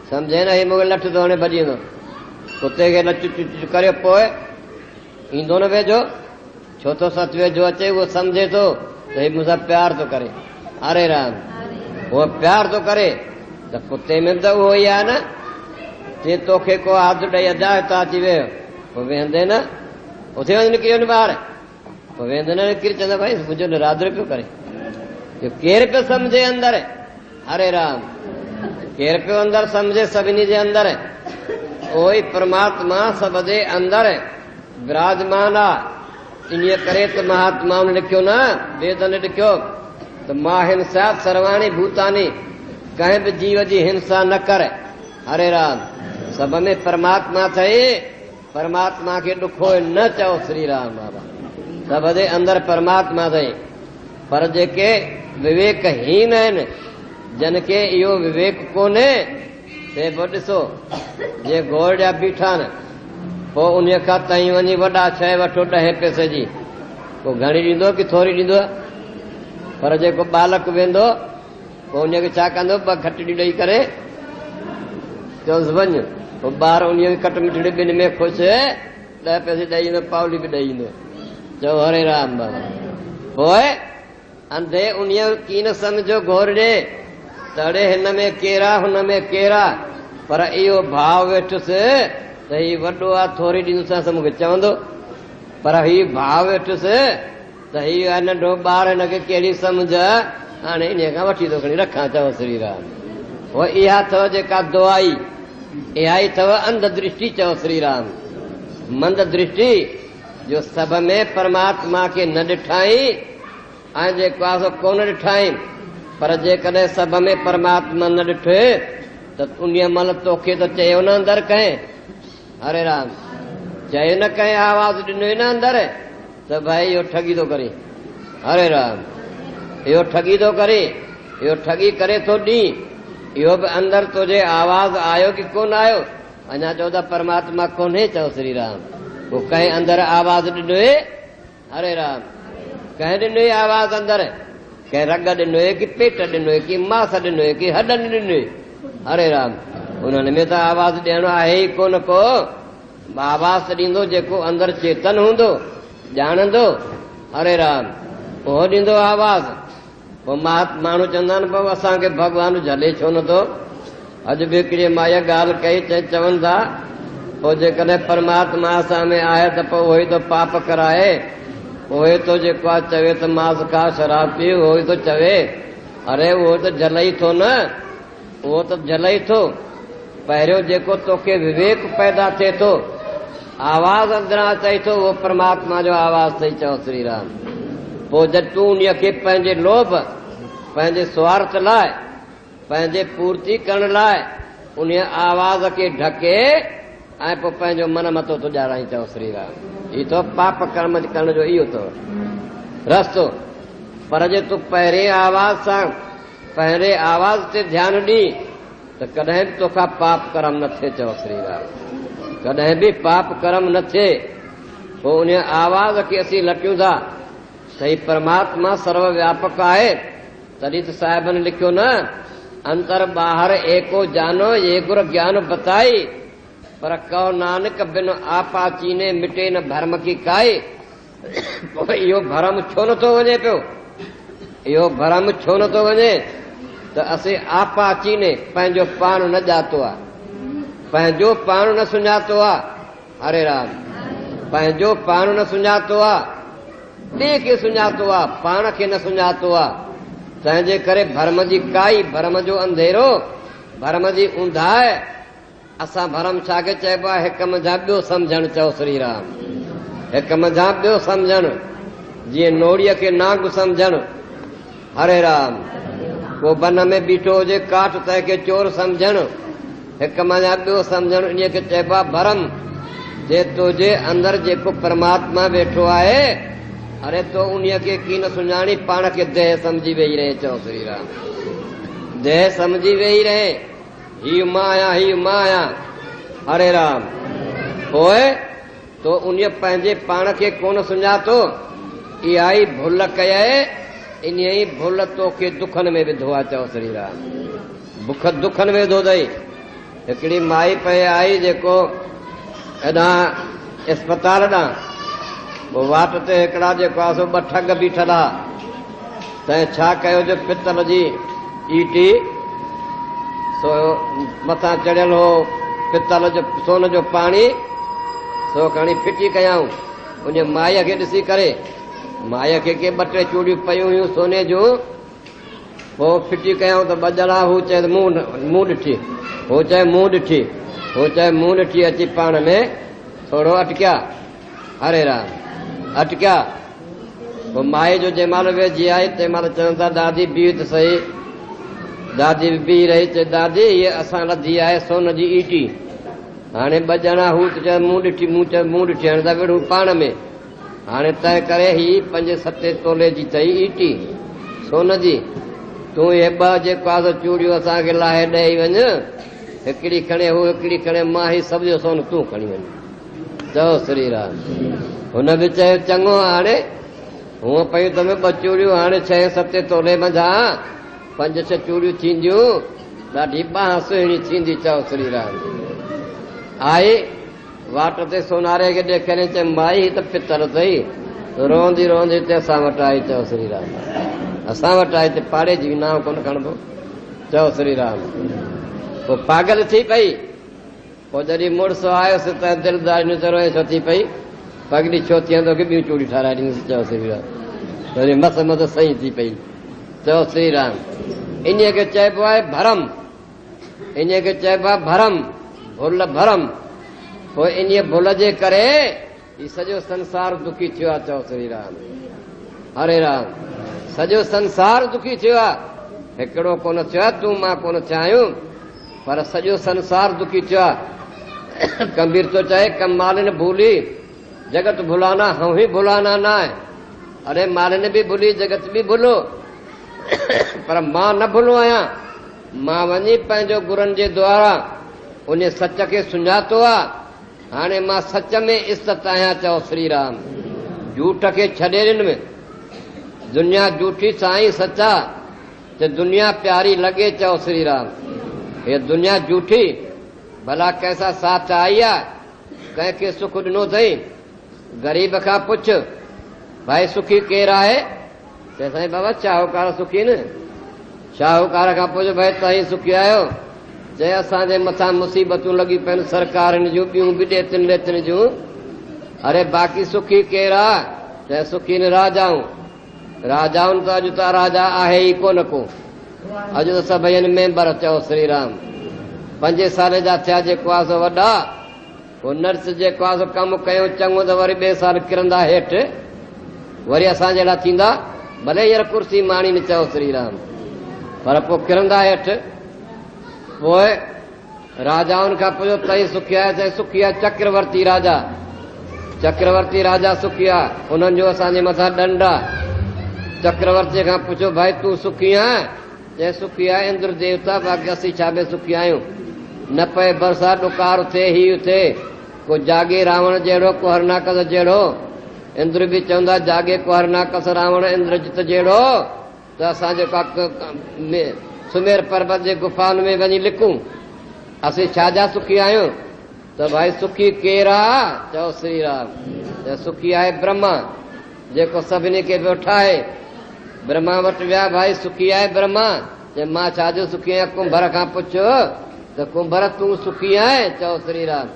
सम्झे न, हे मूंखे लठ थो हाणे भॼी वेंदो, कुते खे लच चुच करे पोइ ईंदो न वेझो, छो तो सत वेझो अचे, उहो सम्झे थो त हे मूंसां प्यार थो करे। हरे राम। उहो प्यार थो करे त कुते में त उहो ई आहे न। जे तोखे को हथ ॾेई अदा हितां अची वियो, पोइ वेहंदे न, उते वञी निकिरी वञ ॿाहिरि, पोइ वेंदे न निकिरी चवंदा भाई मुंहिंजो निरादर पियो करे। केरु पियो सम्झे अंदरि? हरे राम। केरु पियो अंदरि सम्झे? सभिनी जे अंदरि उहो ई परमात्मा सभ जे अंदरि विराजमान आहे। इन करे त महात्माउनि लिखियो न, वेदनि लिखियो त मां हिंसा सर्वाणी भूतानी, कंहिं बि जीव जी हिंसा न कर। हरे राम। सभ में परमात्मा अथई, परमात्मा खे ॾुखो न चओ। श्री राम बाबा। सभ जे अंदरि परमात्मा अथई, पर जेके विवेकहीन आहिनि, जन खे इहो विवेक कोन्हे, से पोइ ॾिसो जे घोड़ जा बीठा आहिनि, पोइ उन खां ताईं वञी वॾा शइ वठो 10 पैसे जी, पोइ घणी ॾींदो की थोरी ॾींदो? पर जेको बालक वेंदो पोइ उनखे छा कंदो? 2 खटड़ी ॾेई करे चवंसि वञ, पोइ ॿार उन खट मिठड़ी ॿिनि में ख़ुशि 10 पैसे ॾेई ईंदो, पावली बि ॾेई ईंदो। चओ हरे राम बाबा। पोइ अंधे उन की न सम्झो घोर ॾे तड़े हिन में केरा हुन में केरा, पर इहो भाव वेठुसि त हीउ वॾो आहे थोरी ॾींदुसि मूंखे चवंदो, पर हीउ भाव वेठुसि त हीउ आहे नंढो ॿार, हिनखे कहिड़ी सम्झ, हाणे इन खां वठी थो खणी रखां। चओ श्री राम। उहा इहा अथव जेका दुआई, इहा ई अथव अंध दृष्टि। चओ श्री राम। मंद दृष्टि जो सभ में परमात्मा खे न ॾिठाई ऐं जेको आहे सो कोन ॾिठाई, पर जेकॾहिं सभ में परमात्मा न ॾिठे त उन महिल तोखे त चयो न अंदरि कंहिं, हरे राम, चयो न कंहिं आवाज़ ॾिनो न अंदरि त भाई इहो ठगी थो करे। हरे राम। इहो ठगी थो करे, इहो ठगी करे थो ॾी, इहो बि अंदरि तुंहिंजे आवाज़ आयो की कोन आयो? अञा चओ त परमात्मा कोन्हे। चओ श्री राम। पोइ कंहिं अंदरि आवाज़ ॾिनो? हरे राम। कंहिं ॾिनो आवाज़ अंदरि? कंहिं रग ॾिनो की पेट ॾिनो की मास ॾिनो की हॾनि ॾिनो? हरे राम। उन्हनि में त आवाज़ ॾियणो आहे ई कोन को। आवाज़ ॾींदो जेको अंदरि चेतन हूंदो, ॼाणंदो। हरे राम। उहो ॾींदो आवाज़। पोइ माण्हू चवंदा आहिनि पोइ असांखे भॻवानु झले छो नथो? अॼु बि हिकिड़ी मां इहा ॻाल्हि कई, चवनि था पोइ जेकॾहिं परमात्मा असां में आहे त पोइ उहो ई थो पाप कराए, उहो ई थो जेको आहे चवे त मांस खा शराब पी, उहो ई थो चवे। अरे उहो त झले थो न, उहो त झले थो। पहिरियों जेको तोखे विवेक पैदा थिए थो, आवाज़ अंदरां अचे थो, उहो परमात्मा जो आवाज़ अथई। चओ श्री राम। पोइ जॾहिं तूं उन खे पंहिंजे लोभ, पंहिंजे स्वार्थ लाइ, पंहिंजे पूर्ति करण लाइ उन आवाज़ खे ढके ऐं पोइ पंहिंजो मन मथो थो ॼाणाई। चओ श्री राम। हीउ तो पाप कर्म करण जो इहो अथव रस्तो। पर जे तूं पहिरें आवाज़ सां, पहिरें आवाज़ ते ध्यानु ॾी त कॾहिं बि तोखां पाप कर्म न थिए। चओ श्री राम। कॾहिं बि पाप कर्म न थिए। पोइ उन आवाज़ खे असीं लटियूं था सही परमात्मा सर्वव्यापक आहे। तॾहिं त साहिबनि लिखियो न, अंतर ॿाहिर एको जानो ये गुर ज्ञान बताई, पर कहो नानक बिन आपा चीने मिटे न भरम की काई। इहो भरम छो नथो वञे पियो? इहो भरम छो नथो वञे त असीं आपा चीने पंहिंजो पाण न ॼातो आहे, पंहिंजो पाण न सुञातो आहे। हरे राम। पंहिंजो पाण न सुञातो आहे, ॿिए खे सुञातो आहे, पाण खे न सुञातो आहे। तंहिंजे करे भरम जी काई, भरम जो अंधेरो, भरम जी ऊंधाए। असां भरम छाखे चइबो आहे? हिक मथां ॿियो सम्झणु। चओ श्री राम। हिक मथां ॿियो सम्झणु, जीअं नोड़ीअ खे नांग सम्झणु। हरे राम। को बन में बीठो हुजे काठ, तंहिंखे चोर सम्झणु। हिक मथां ॿियो सम्झणु, इन खे चइबो आहे भरम। जे तुंहिंजे अंदरि जेको परमात्मा वेठो आहे अरे तो उन्हीअ खे की न सुञाणी, पाण खे देह समझी वेही रहे। चओ श्री राम, देह समझी वेही रहे, ही मां आहियां, ही मां आहियां। हरे राम। पोइ तो उन्हीअ पंहिंजे पाण खे कोन सुञातो, इहा ई भुल कयई, इन ई भुल तोखे दुखनि में विधो आहे। चओ श्री राम, दुखनि में विधो अथई। हिकिड़ी माई पई आई जेको हेॾां अस्पताल ॾांहुं, वाट ते हिकिड़ा जेको आहे सो ॿ ठग बीठल हा। तंहिं छा कयो जो पितल जी ईटी सो मथां चढ़ियल हो, पितल जो सोन जो पाणी सो खणी फिटी कयाऊं। उन माईअ खे ॾिसी करे, माईअ खे के ॿ टे चूड़ियूं पयूं हुयूं सोने जूं, पोइ फिटी कयाऊं त ॿ ॼणा, हू चए मूं ॾिठी, हू चए मूं ॾिठी, हू चए मूं ॾिठी, अची पाण में थोरो अटकिया। हरे राम, अटकिया। पोइ माई जो जंहिं महिल वेझी आई तंहिं महिल चवनि था दादी बीह त सही। दादी बीह रही, चए दादी हीअ असां लधी आहे सोन जी ईटी। हाणे ॿ ॼणा, हू त चए मूं ॾिठी, मूं चए मूं ॾिठी, हाणे था वेठूं पाण में। हाणे तंहिं करे ही 5-7 तोले जी अथई ईटी सोन जी। तूं इहे 2 जेको आहे चूड़ियूं असांखे लाहे ॾेई वञ, हिकिड़ी खणे हू, हिकिड़ी खणे मां, ही सभु जो सोन तूं खणी वञ। चओ श्री राम। हुन बि चयो चङो, हाणे हूअं पयूं तमें 2 चूड़ियूं, हाणे 6-7 तोले मंझां 5-6 चूड़ियूं थींदियूं, ॾाढी बांह सुहिणी थींदी। चओ श्री राम। आई वाट ते सोनारे खे ॾेखारे, चए माई ही त पितल अथई। रोंदी रोंदी हिते असां वटि आई। चओ श्री राम, असां वटि आई, हिते पाड़े जी नाम कोन खणबो। चओ श्री राम। पोइ पागल थी पई। पोइ जॾहिं मुड़ुसु आयुसि त दिलदारी न रोए छो थी पई, पगड़ी छो थी तोखे ॿियूं चूड़ियूं ठाराए ॾींदुसि। चओ श्री राम। वरी मस सही थी पई। चओ श्री राम। इन्हीअ खे चइबो आहे भरम, इन्हीअ खे चइबो आहे भरम, भुल भरम। पोइ इन्हीअ भुल जे करे ही सॼो संसार दुखी थियो आहे। चओ श्री राम। हरे राम। सॼो संसार दुखी थियो आहे। हिकिड़ो कोन थियो आहे, तूं मां कोन थिया आहियूं, पर सॼो संसार दुखी थियो आहे। कबीर तो चए कम मालिन भूली जगत भुलाना, हम ही भुलाना ना है। अरे मालिन भी भूली, जगत भी भुलो, पर मां न भुलो आहियां। मां वञी पंहिंजो गुरनि जे द्वारा उन सच खे सुञातो आहे। हाणे मां सच में इज़त आहियां। चओ श्री राम। झूठ खे छॾे ॾिन में, दुनिया झूठी साईं सचा, त दुनिया प्यारी लॻे। चओ श्री राम। हे दुनिया झूठी भला कंहिंसां साथ आई आहे, कंहिंखे सुख ॾिनो अथई? ग़रीब खां पुछ भाई सुखी केरु आहे? चए साईं बाबा शाहूकार सुखी न। शाहूकार खां पुछ भाई तव्हां सुखी आहियो? चए असांजे मथां मुसीबतूं लॻी पयूं सरकारनि जूं, ॿियूं बि ॾेतिन लेतिन जूं। अरे बाक़ी सुखी केरु आहे? चए सुखी न राजाऊं। राजाउनि त अॼु त राजा आहे ई कोन को, अॼु त सभई आहिनि मेंबर। चओ श्री राम। 5 साल जा थिया जेको आहे सो वॾा, पोइ नर्स जेको आहे सो कमु कयूं चङो त वरी 2 साल किरंदा हेठि, वरी असां जहिड़ा थींदा, भले हींअर कुर्सी माणी न। चओ श्री राम। पर पोइ किरंदा हेठि। पोइ राजाउनि खां पुछो तई सुखी आहे? चए सुखी आहे चक्रवर्ती राजा। चक्रवर्ती राजा सुखी आहे, उन्हनि जो असांजे मथां ॾंड आहे। चक्रवर्तीअ खां पुछो भाई तूं सुखी आहे? चए सुखी आहे इंद्र देवता, बाक़ी असीं छा बि सुखी आहियूं। न पए बरसात, ॾुकार थिए, ही थिए, को जागे रावण जहिड़ो, को हरनाकस जहिड़ो। इंद्र बि चवंदा जागे को हरनाकस रावण इंद्रजित जहिड़ो, त असां जेका सुमेर पर्वत जे गुफ़ाउनि में वञी लिखूं असीं छा जा सुखी आहियूं? त भाई सुखी केरु आहे? चओ श्री राम। त सुखी आहे ब्रह्मा, जेको सभिनी खे पियो ठाहे। ब्रह्मा वटि विया, भाई सुखी आहे ब्रह्मा। चए मां छाजो सुखी आहियां? कुंभर खां पुछो त कुंभर तूं सुखी आहे? चओ श्री राम।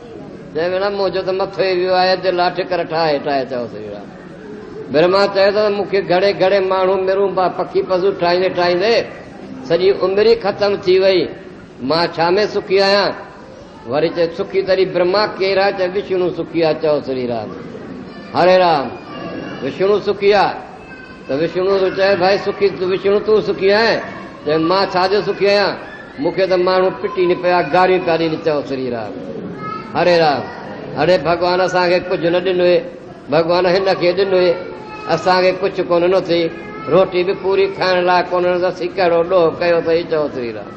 चए भेण मुंहिंजो त मथो ई वियो आहे, दिलि लाठ कर ठाहे ठाहे। चओ श्री राम। ब्रह्मा चए त मूंखे घणे घणे माण्हू मेरूं पखी पशु ठाहींदे ठाहींदे सॼी उमिरि ख़तम थी वई, मां छा में सुखी आहियां? वरी चए सुखी तरी ब्रह्मा केरु आहे? चए विष्णु सुखी आहे। चओ श्री राम। हरे राम। विष्णु सुखी आहे। त विष्णु चए भाई सुखी विष्णु तूं सुखी आहे? चए मां छाजो सुखी आहियां? मूंखे त माण्हू पिटी न पिया, गारियूं काढ़ी न। चओ श्री राम। हरे राम। अरे भॻवान असांखे कुझु न ॾिनो, भॻवान हिन खे ॾिनो, असांखे कुझु कोन न थी, रोटी बि पूरी खाइण लाइ कोन असीं कहिड़ो ॾोह कयो अथई, चओ श्री राम।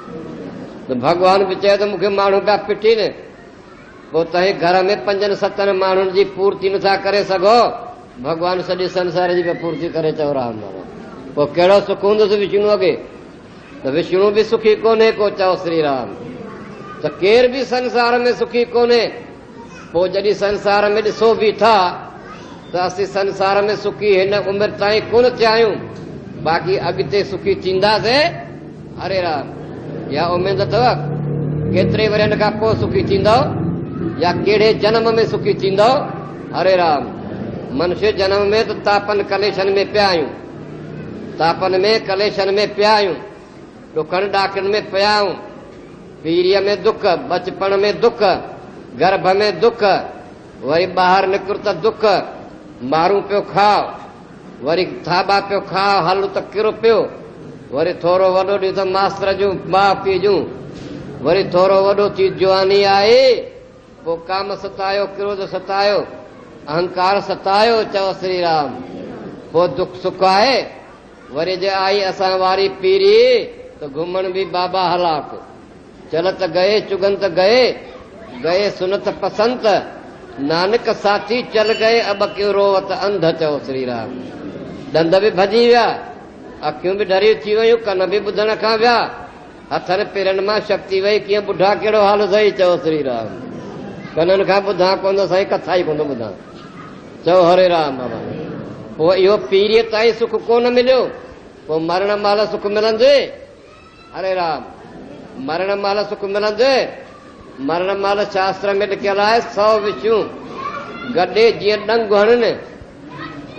त भॻवान बि चए त मूंखे माण्हू पिया पिटीनि, पोइ तव्हां घर में 5-7 माण्हुनि जी पूर्ति नथा करे सघो, भॻवान सॼे संसार जी बि पूर्ति करे, चओ राम नाम। पोइ कहिड़ो सुख हूंदुसि विष्णुअ खे? त विष्णु बि सुखी कोन्हे को, चओ श्री राम। त केर बि संसार में सुखी कोन्हे। पोइ जॾहिं संसार में ॾिसो बीठा त असीं संसार में सुखी हिन उमिरि ताईं कोन थिया आहियूं, बाक़ी अॻिते सुखी थींदासीं। हरे राम। या उमेद अथव केतिरे वरनि खां पोइ सुखी थींदव, या कहिड़े जन्म में सुखी थींदव? हरे राम। मनुष्य जन्म में त तापन कलेशन में पिया आहियूं, तापन में कलेशन में पिया आहियूं, ॾुखनि ॾाकनि में पिया आहियूं, पीरीअ में दुख, बचपन में दुख, गर्भ में दुख, वरी ॿाहिरि निकिर त दुख, मारूं पियो खाओ, वरी थाॿा पियो खाओ, हल त किरो पियो, वरी थोरो वॾो ॾिठो त मास्तर जूं माउ पीउ जूं, वरी थोरो वॾो थी जवानी आई, पोइ काम सतायो, क्रोध सतायो, अहंकार सतायो, चओ श्री राम। पोइ दुख सुख आहे। वरी जे आई असां वारी पीरी तो घुमण भी बाबा हलाक, चलत गए चुगंत गए, गए सुनत पसंत, नानक साथी चल गए अब क्यों रोवत अंध, चओ श्री राम। दंद भी भजी विया, अखियूं भी डरी थी वयूं, कन भी ॿुधण खां विया, हथनि पेरनि मां शक्ति वई, कीअं बुढ़ा कहिड़ो हाल सही, चओ श्री राम। कननि खां ॿुधां कोन थो साईं, कथा ई कोन थो ॿुधां, चओ हरे राम बाबा। पोइ इहो पीरीअ ताईं सुख कोन मिलियो, पोइ मरण महिल सुख मिलंदे? हरे राम। मरण महिल सुख मिलंदे? मरण महिल शास्त्र में लिखियल आहे 100 विछूं गॾे जीअं डंग हणनि,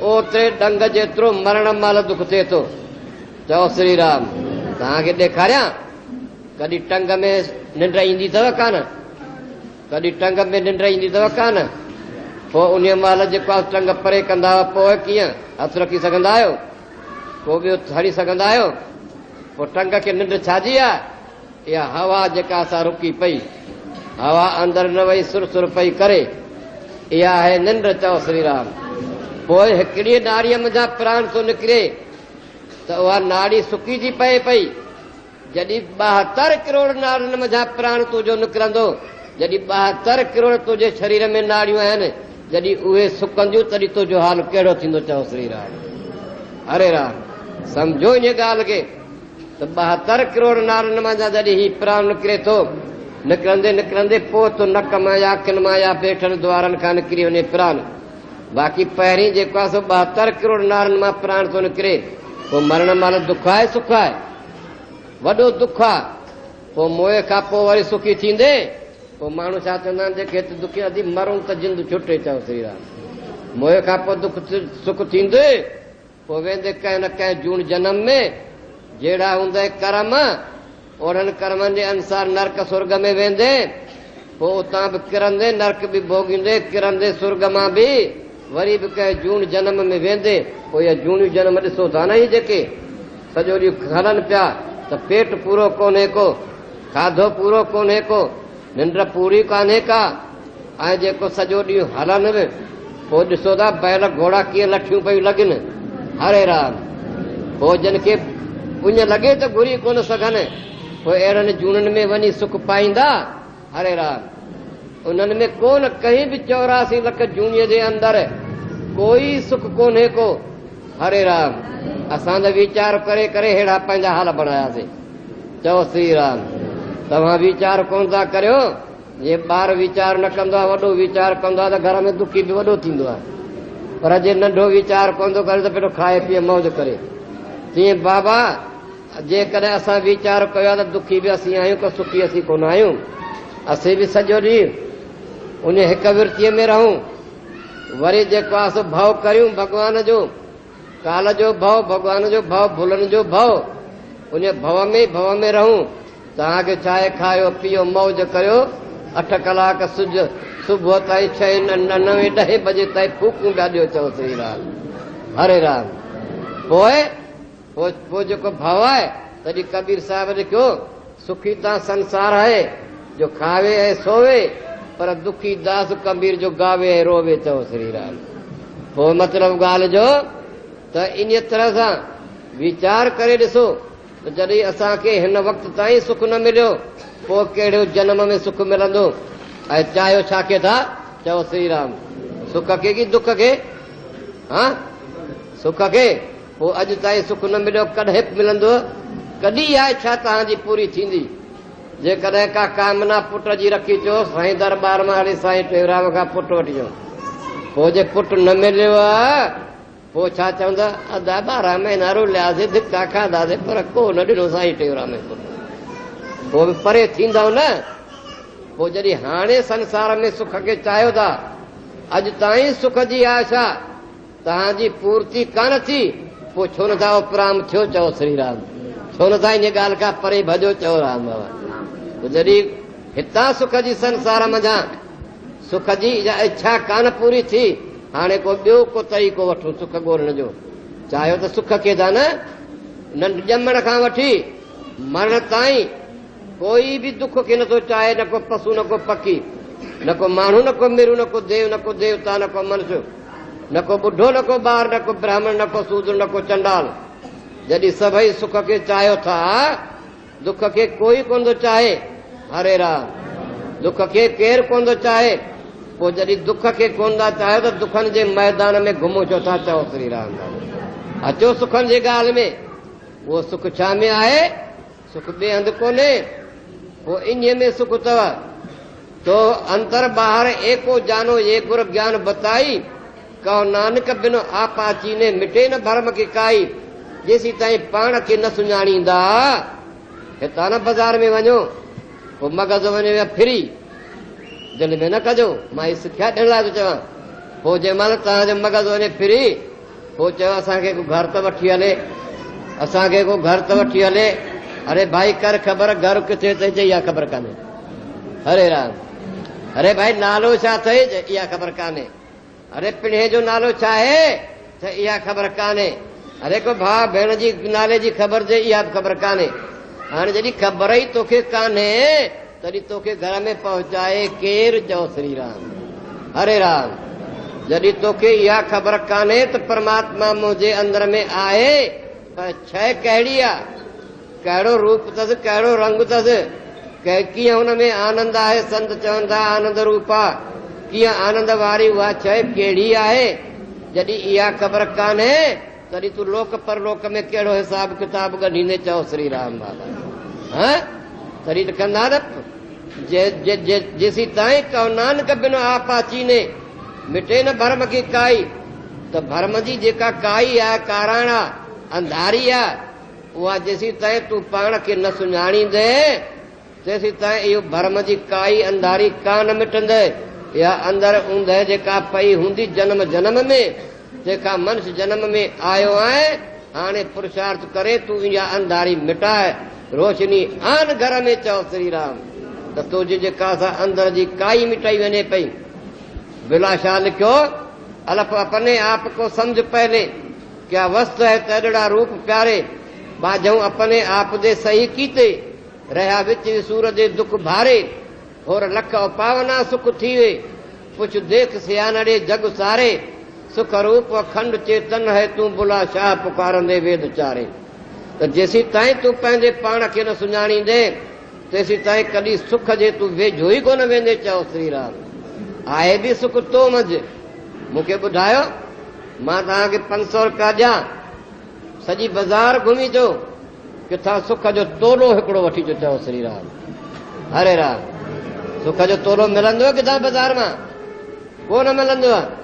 ओतिरे डंग जेतिरो मरण महिल दुख थिए थो, चओ श्री राम। तव्हांखे ॾेखारियां, कॾहिं टंग में निंड ईंदी अथव कान? कॾहिं टंग में निंड ईंदी अथव कान? पोइ उन महिल जेको आहे टंग परे कंदा हुआ, पोइ कीअं हथु रखी सघंदा आहियो? पोइ ॿियो हड़ी सघंदा आहियो? पोइ टंग खे निंड छाजी आहे? इहा हवा जेका असां रुकी पई, हवा अंदरि न वई, सुर सुर पई करे, इहा आहे निंड, चओ श्री राम। पोइ हिकिड़ी नाड़ीअ मुंहिंजा प्राण थो निकिरे त उहा नाड़ी सुकी थी पए पई। जॾहिं 72 करोड़ नाड़ियुनि मुंहिंजा प्राण तुंहिंजो निकिरंदो, जॾहिं 72 करोड़ तुंहिंजे शरीर में नाड़ियूं आहिनि, जॾहिं उहे सुकंदियूं, तॾहिं तुंहिंजो हाल कहिड़ो थींदो, चओ श्री राम। हरे राम। सम्झो इन ॻाल्हि खे त 72 करोड़ नाड़ियुनि मां जॾहिं ही प्राण निकिरे थो, निकिरंदे निकिरंदे पोइ तो नक मां या अखियुनि मां या पेटनि द्वारनि खां निकिरी वञे प्राण। बाक़ी पहिरीं जेको आहे सो 72 करोड़ नाड़ियुनि मां प्राण थो निकिरे। पोइ मरण महिल दुख आहे, सुख आहे? वॾो दुख आहे। पोइ मोह खां पोइ वरी सुखी थींदे? पोइ माण्हू छा चवंदा आहिनि, जेके दुखी अची मरूं त जिंद छुटे, चओ श्री राम। मोह खां पोइ दुख सुख थींदे? पोइ वेंदे कंहिं न कंहिं जून जनम में, जहिड़ा हूंदे कर्म, ओड़नि कर्मनि जे अनुसार नरक स्वर्ग में वेंदे, पोइ उतां बि किरंदे, नरक बि भोगींदे, किरंदे स्वर्ग मां बि वरी बि कंहिं जून जनम में वेंदे। पोइ इहे जूनियूं जनम ॾिसो था न, ही जेके सॼो ॾींहुं हलनि पिया, त पेट पूरो कोन्हे को, खाधो पूरो कोन्हे को, निंड पूरी कान्हे का, ऐं जेको सॼो ॾींहुं हलनि बि, पोइ ॾिसो था बैल घोड़ा कीअं लठियूं पयूं लॻनि। हरे राम। पोइ जिन खे उञ लॻे त घुरी कोन सघनि, पोइ अहिड़नि जूननि में वञी सुख पाईंदा। हरे राम। उन्हनि में कोन कहीं बि 84 लख जूनीअ जे अंदरि कोई सुख कोन्हे को। हरे राम। असां त वीचार करे करे हेड़ा पंहिंजा हाल बणायासीं, चओ श्री राम। तव्हां वीचार कोन था करियो, जे ॿार वीचार न कंदो आहे, वॾो वीचार कंदो आहे त घर में दुखी बि वॾो थींदो आहे। पर जे नंढो वीचार कोन थो करे त पहिरियों खाए पीए मौज करे। तीअं बाबा जेकॾहिं असां वीचार कयो आहे त दुखी बि असीं आहियूं, को सुखी असीं कोन आहियूं। असीं बि सॼो ॾींहुं उन हिक विरतीअ में रहूं, वरी जेको आहे सो भव करियूं भॻवान जो, काल जो भव, भॻवान जो भव, भुलनि जो भव, उन भव में रहूं। तव्हांखे चाहे खायो पीओ मौज करियो, 8 कलाक सुबुह ताईं 6, 9, 10 बजे ताईं फूकूं पिया ॾियो, चओ श्री राम। हरे राम। पोइ जेको भव आहे, तॾहिं कबीर साहिब लिखियो, सुखी तां संसार है जो खावे ऐं सोवे, पर दुखी दास कबीर जो गावे ऐं रोवे, चओ श्री राम। पोइ मतिलबु ॻाल्हि जो त इन तरह सां वीचार करे ॾिसो त जॾहिं असांखे हिन वक़्त ताईं सुख न मिलियो पोइ कहिड़ो जनम में सुख मिलंदो। ऐं चाहियो छा के था? चओ श्री राम। सुख खे कि दुख खे? हा, सुख खे। पोइ अॼु ताईं सुख न मिलियो, कॾहिं मिलंदो? कॾहिं इहा इच्छा तव्हांजी पूरी थींदी? जेकॾहिं का कामना पुट जी रखी चो साईं दरबार मां हली साईं टेऊंराम खां पुट वठी अचो, पोइ जे पुट न मिलियो आहे पोइ छा चवंदा? अदा 12 महीना रुलियासीं, धिका खाधासीं, पर को न ॾिनो साईं टेऊंराम पुट। पोइ बि परे थींदव न। पोइ जॾहिं हाणे संसार में सुख खे चाहियो था, अॼु ताईं सुख जी आशा तव्हांजी पूर्ति कान थी, पोइ छो नथा उपराम थियो? चओ श्री राम। छो नथा इन ॻाल्हि खां परे भॼो? चओ राम बाबा। जॾहिं हितां सुख जी संसार मझां सुख जी इच्छा कान पूरी थी, हाणे को ॿियो को तरीक़ो वठो सुख ॻोल्हण जो। चाहियो त सुख खे था न ॼमण खां वठी मरण ताईं कोई बि दुख खे नथो चाहे, न को पशु, न को पखी, न को माण्हू, न को मिरू, न को देव, न को देवता, न को मनुष्य, न को ॿुढो, न को ॿार, न को ब्राह्मण, न को सूद्र, न को चंडाल। जॾहिं सभई सुख खे चाहियो था, दुख खे कोई कोन थो चाहे। हरे राम। दुख खे केरु कोन थो चाहे। पोइ जॾहिं दुख खे कोन था चाहियो त दुखनि जे मैदान में घुमो छो था? चओ श्री राम। अचो सुखनि जे ॻाल्हि में। उहो सुख छा में आहे? सुख ॿिए हंधि कोन्हे। पोइ इन में सुख अथव। तो अंतर बाहर एको जानो ये गुर ज्ञान बताई, कहो नानक बिनो आपा चीने मिटे न भरम की काई। जेसी ताईं पाण खे न सुञाणींदा, हितां न बाज़ार में वञो, पोइ मग़ज़ वञो फिरी, दिलि में न कजो। मां हीअ सिखिया ॾियण लाइ थो चवां। पोइ जंहिं महिल तव्हांजो मग़ज़ वञे फिरी, पोइ चयो असांखे को घर त वठी हले, असांखे को घर त वठी हले। अरे भाई कर ख़बर घर किथे अथई? चई इहा ख़बर कान्हे। हरे राम। अरे भाई नालो छा अथई? इहा ख़बर कान्हे। अरे पिणे जो नालो छा आहे? त इहा ख़बर कान्हे। अरे को भाउ भेण जी नाले जी ख़बर जे? इहा बि ख़बर कान्हे। हाणे जॾहिं ख़बर ई तोखे कान्हे, तॾहिं तोखे घर में पहुचाए केरु? चओ श्री राम। हरे राम। जॾहिं तोखे इहा ख़बर कान्हे त परमात्मा मुंहिंजे अंदर में आहे, पर शइ कहिड़ी आहे, कहिड़ो रूप अथसि, कहिड़ो रंग अथसि, कीअं हुन में आनंद आहे। संत चवनि था आनंद रूप आहे। कीअं आनंद वारी उहा शइ कहिड़ी आहे? जॾहिं इहा ख़बर कान्हे, तॾहिं तूं लोक परलोक में कहिड़ो हिसाब किताब ॻंढींदे? चओ श्री राम बाबा। हा, तॾहिं त कंदा न। जेसी ताईं कहो नानक बिनो आपा चीने मिटे न भरम की काई। त भरम जी जेका काई आहे, काराण आहे, अंधारी आहे, उहा जेसी ताईं तूं पाण खे न सुञाणींदे, तेसी ताईं इहो भरम जी काई अंधारी कान मिटंदे। इहा अंदरि ऊंदहि जेका पई हूंदी जन्म जन्म में, जेका मनुष्य जन्म में आयो आहे, हाणे पुरुषार्थ करे तूं इहा अंधारी मिटाए, रोशनी आन घर में। चओ श्री राम। त तुंहिंजी जेका सा अंदर जी काई मिटाई वञे पई। बिलाशा लिखियो, अलफ अपने आप को समझ पहले, क्या वस्तु है तेरा रूप प्यारे, बाझऊं अपने आप दे सही कीते, रहा विच विसूर दे दुख भारे, और लख पावना सुख थीवे, पुछ देख सियानड़े जग सारे, सुख रूप अखंड चेतन है तू बुला शाह पुकारंदे वेद चारे। त जेसी ताईं तूं पंहिंजे पाण खे न सुञाणींदे, तेसी ताईं कॾहिं सुख जे तूं वेझो ई कोन वेंदे। चओ श्री राम। आहे बि सुख तो मंझि। मूंखे ॿुधायो, मां तव्हांखे 500 रुपया ॾियां, सॼी बाज़ार घुमी अचो, किथां सुख जो तोलो हिकिड़ो वठी अचो। चओ श्री राम। हरे राम। सुख जो तोलो मिलंदो किथां बाज़ार मां? कोन मिलंदो आहे।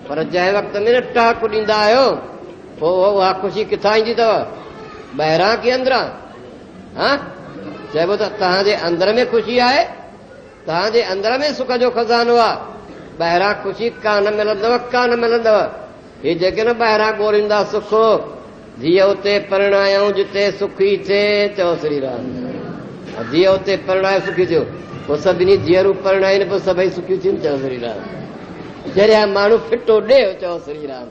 पर जंहिं वक़्त में टाक ॾींदा आहियो, पोइ उहा ख़ुशी किथां ईंदी अथव? ॿाहिरां की अंदरां? हा, चइबो त तव्हांजे अंदर में ख़ुशी आहे, तव्हांजे अंदर में सुख जो खज़ानो आहे। ॿाहिरां ख़ुशी कान मिलंदव, कान मिलंदव। हे जेके न ॿाहिरां ॻोल्हींदा सुख, धीअ उते परिणायूं जिते सुखी थिए। चओ श्री राम। धीअ उते परिणायो सुखी थियो, पोइ सभिनी धीअरूं परिणाइनि, पोइ सभई सुखी थियनि। चओ श्री राम। चरिया माण्हू फिटो ॾे। चओ श्री राम।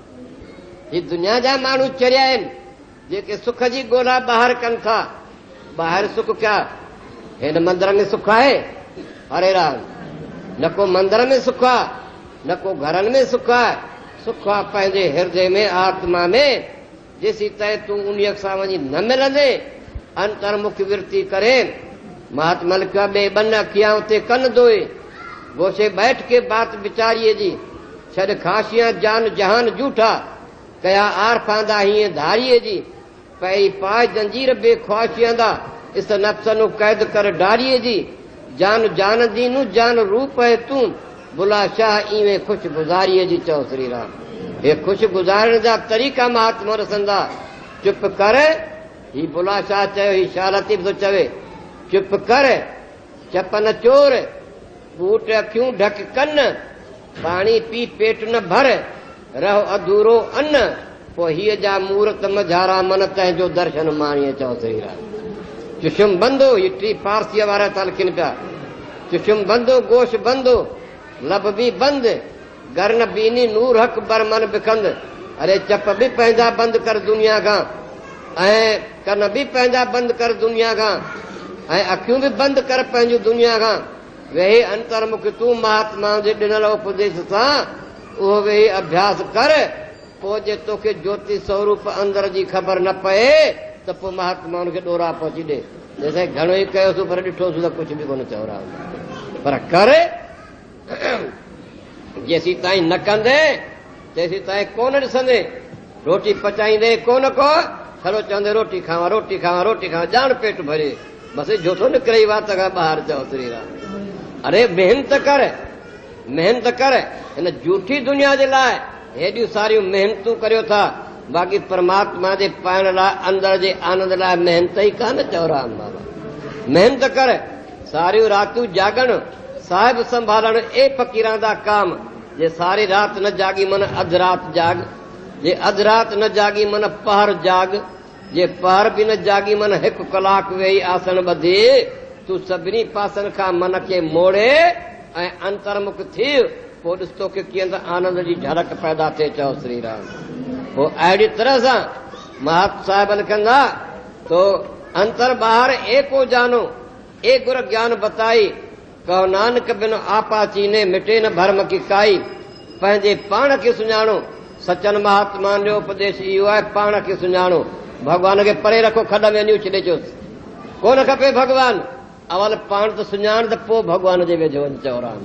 ही दुनिया जा माण्हू चरिया आहिनि, जेके सुख जी ॻोल्हा ॿाहिरि कनि था। ॿाहिरि सुख क्या? हिन मंदर में सुख आहे? हरे राम। न को मंदर में सुख आहे, न को घरनि में सुख आहे। सुख आहे पंहिंजे हृदय में, आत्मा में, जेसी तय तू उन सां वञी न मिलंदे अंतर्मुख वृत्ति करे। महात्मा लिखा बे बन अखियां उते कन धोए गोशे बैठ के बात बिचारिए जी छड़ खासियां जान जहान जूठा कया आर पांदा हीअं धारिए जी पई पाए जंजीर बे ख्वाशियां दा इस नफ्स नु कैद कर डारिए जी जान जान दीनू जान रूप है तू बुला शाह इवें खुश गुजारिए जी। चओ श्री राम ये खुश गुजारण जा तरीक़ा महात्मा रसंदा। चुप कर ही बुला शाह चयो ही शाह लतीफ़ तो चवे चुप कर चप न चोर बूट अखियूं ढक कन पानी पी पेट न भर रहो अधूरो अन्न पो हीअ जा मूर्त मझारा मन तंहिंजो दर्शन माणीअ। चओ श्री राम चुशुम बंदो ये टी पारसीअ वारा था लिखनि पिया चुशुम बंदो गोश बंदो लब भी बंद गर्न बीनी नूर हक बरमन बिखंद। अरे चप भी पंहिंजा बंद कर दुनिया खां ऐं कन भी पंहिंजा बंद कर दुनिया खां ऐं अखियूं भी बंद कर पंहिंजूं दुनिया खां वेही अंतर्मुख तू महात्मा जे ॾिनल उपदेश सां उहो वेही अभ्यास कर पोइ जे तोखे ज्योति स्वरूप अंदर जी ख़बर न पए त पोइ महात्माउनि खे ॾोरा पहुची ॾे जैसे घणो ई कयोसीं पर ॾिठोसीं त कुझु बि कोन चओ रहा पर कर जेसीं ताईं न कंदे तेसीं ताईं कोन ॾिसंदे रोटी पचाईंदे कोन को छड़ो चवंदे रोटी खावां रोटी खावां रोटी खावां ॼाण पेट भरे बसि जोथो निकिरे वात खां ॿाहिरि। चओ श्री राम अरे मेहनत कर हिन झूठी दुनिया जे लाइ हेॾियूं सारियूं मेहनतूं करियो था बाक़ी परमात्मा जे पाइण लाइ अंदर जे आनंद लाइ मेहनत ई कान। चओ राम बाबा मेहनत कर सारियूं रातूं जागण साहिब संभालण ए फ़कीरां दा काम जे सारी रात न जागी मन अध रात जाग जे अध रात न जागी मन पहर जाग जे पहर बि न जागी मन हिकु कलाक वेही आसन ॿधी तू सभिनी पासनि खां मन खे मोड़े ऐं अंतर्मुख थी पोइ ॾिस तोखे कीअं त आनंद जी झलक पैदा थिए। चओ श्री राम पोइ अहिड़ी तरह सां महात्मा साहिब लिखंदा तो अंतर ॿाहिरि एको जानो ए गुर ज्ञान बताई कहो नानक बिन आपा चीने मिटे न भरम की काई। पंहिंजे पाण खे सुञाणो सचन महात्मा जो उपदेश इहो आहे पाण खे सुञाणो भॻवान खे परे रखो खॾ में वञी छॾे चयोसि कोन खपे भॻवान अवल पाण त सुञाण त पोइ भॻवान जे वेझो वञ। चओ राम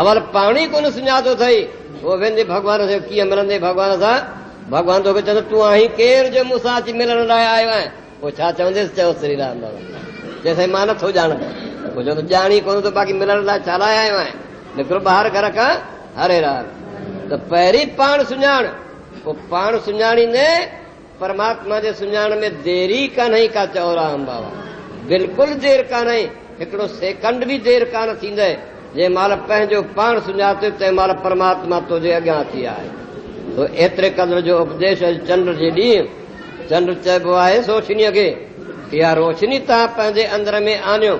अवल पाण ई कोन सुञातो अथई उहो वेंदे भॻवान खे कीअं मिलंदे भॻवान सां भॻवान तोखे चवंदो तूं आहीं केर जो मूंसां अची मिलण लाइ आयो आहीं पोइ छा चवंदेसि। चओ श्री राम बाबा जंहिंसां मां नथो ॼाण पोइ चवंदो ॼाणी कोन त बाक़ी मिलण लाइ छा लाइ आयो आहीं निकिरो ॿाहिरि घर खां। हरे राम त पहिरीं पाण सुञाण पोइ पाण सुञाणींदे परमात्मा जे सुञाण में देरी कान्हे का। चओ राम बाबा बिल्कुलु देरि कान्हे हिकिड़ो सेकंड बि देरि कान थींदे जंहिं महिल पंहिंजो पाण सुञातो तंहिं महिल परमात्मा तुंहिंजे अॻियां थी आहे। तो एतिरे क़दुरु जो उपदेश चंड जे ॾींहुं चंड चइबो आहे रोशनीअ खे इहा रोशनी तव्हां पंहिंजे अंदर में आनियो।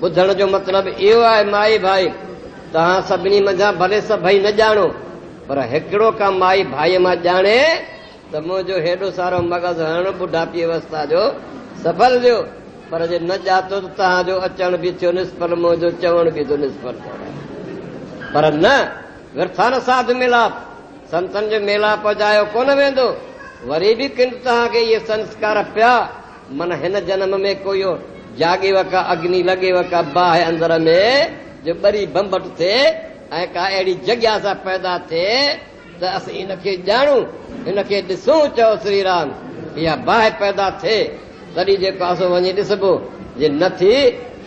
ॿुधण जो मतिलबु इहो आहे माई भाई तव्हां सभिनी मंझां भले सभई न ॼाणो पर हिकिड़ो का माई भाईअ मां ॼाणे त मुंहिंजो हेॾो सारो मग़ज़ हणु ॿुढापी अवस्था जो सफल थियो पर जे न ॼातो त तव्हांजो अचण बि थियो निष्फल मुंहिंजो चवण बि थियो निष्फल पर न विर्था न साधु मिलाप संतनि जो मेलाप जायो कोन वेंदो वरी बि किन तव्हांखे इहे संस्कार पिया मन हिन जन्म में कोई जाॻेव का अग्नि लॻेव का बाहि अंदर में जो ॿरी बंबट थिए ऐं का अहिड़ी जॻह सां पैदा थिए त असीं हिनखे ॼाणूं हिनखे ॾिसूं। चओ श्री राम इहा बाहि पैदा थिए तॾहिं जे पासो वञी ॾिसबो जे न थी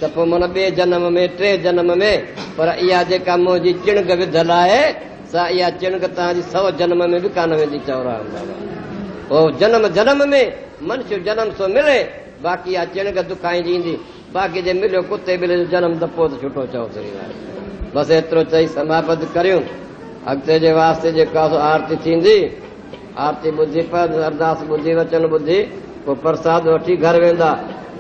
त पोइ मन ॿिए जनम में टे जनम में पर इहा जेका मुंहिंजी चिणग विधल आहे सा इहा चिणग तव्हांजी 100 जनम में बि कान वेंदी। चओ राम बाबा पोइ जनम जनम में मनुष्य जनम सो मिले बाक़ी इहा चिणग दुखाईंदी ईंदी बाक़ी जे मिलियो कुते ॿिले जो जनम त पोइ त छुटो। चओ श्री राम बसि एतिरो चई समाबद्ध करियूं अॻिते जे वास्ते जेका आरती थींदी आरती ॿुधी पर अरदास ॿुधी वचन ॿुधी पोइ प्रसाद वठी घर वेंदा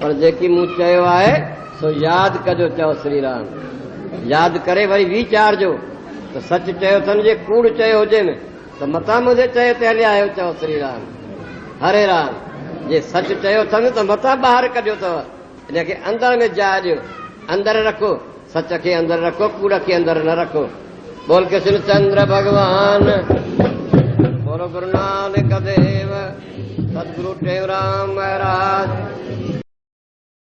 पर जेकी मूं चयो आहे सो यादि कजो। चओ श्री राम यादि करे वरी वीचारजो त सच चयो अथनि जे कूड़ चयो हुजे न त मथां मुंहिंजे चए ते हलिया आहियो। चओ श्री राम हरे राम जे सच चयो अथनि त मथां ॿाहिरि कढियो अथव इनखे अंदर में जाइ ॾियो अंदर रखो सच खे अंदर रखो कूड़ खे अंदर न रखो। बोल कृष्ण चंद्र भगवान बोलो गुरु नानक देव सतगुरु टेवराम महाराज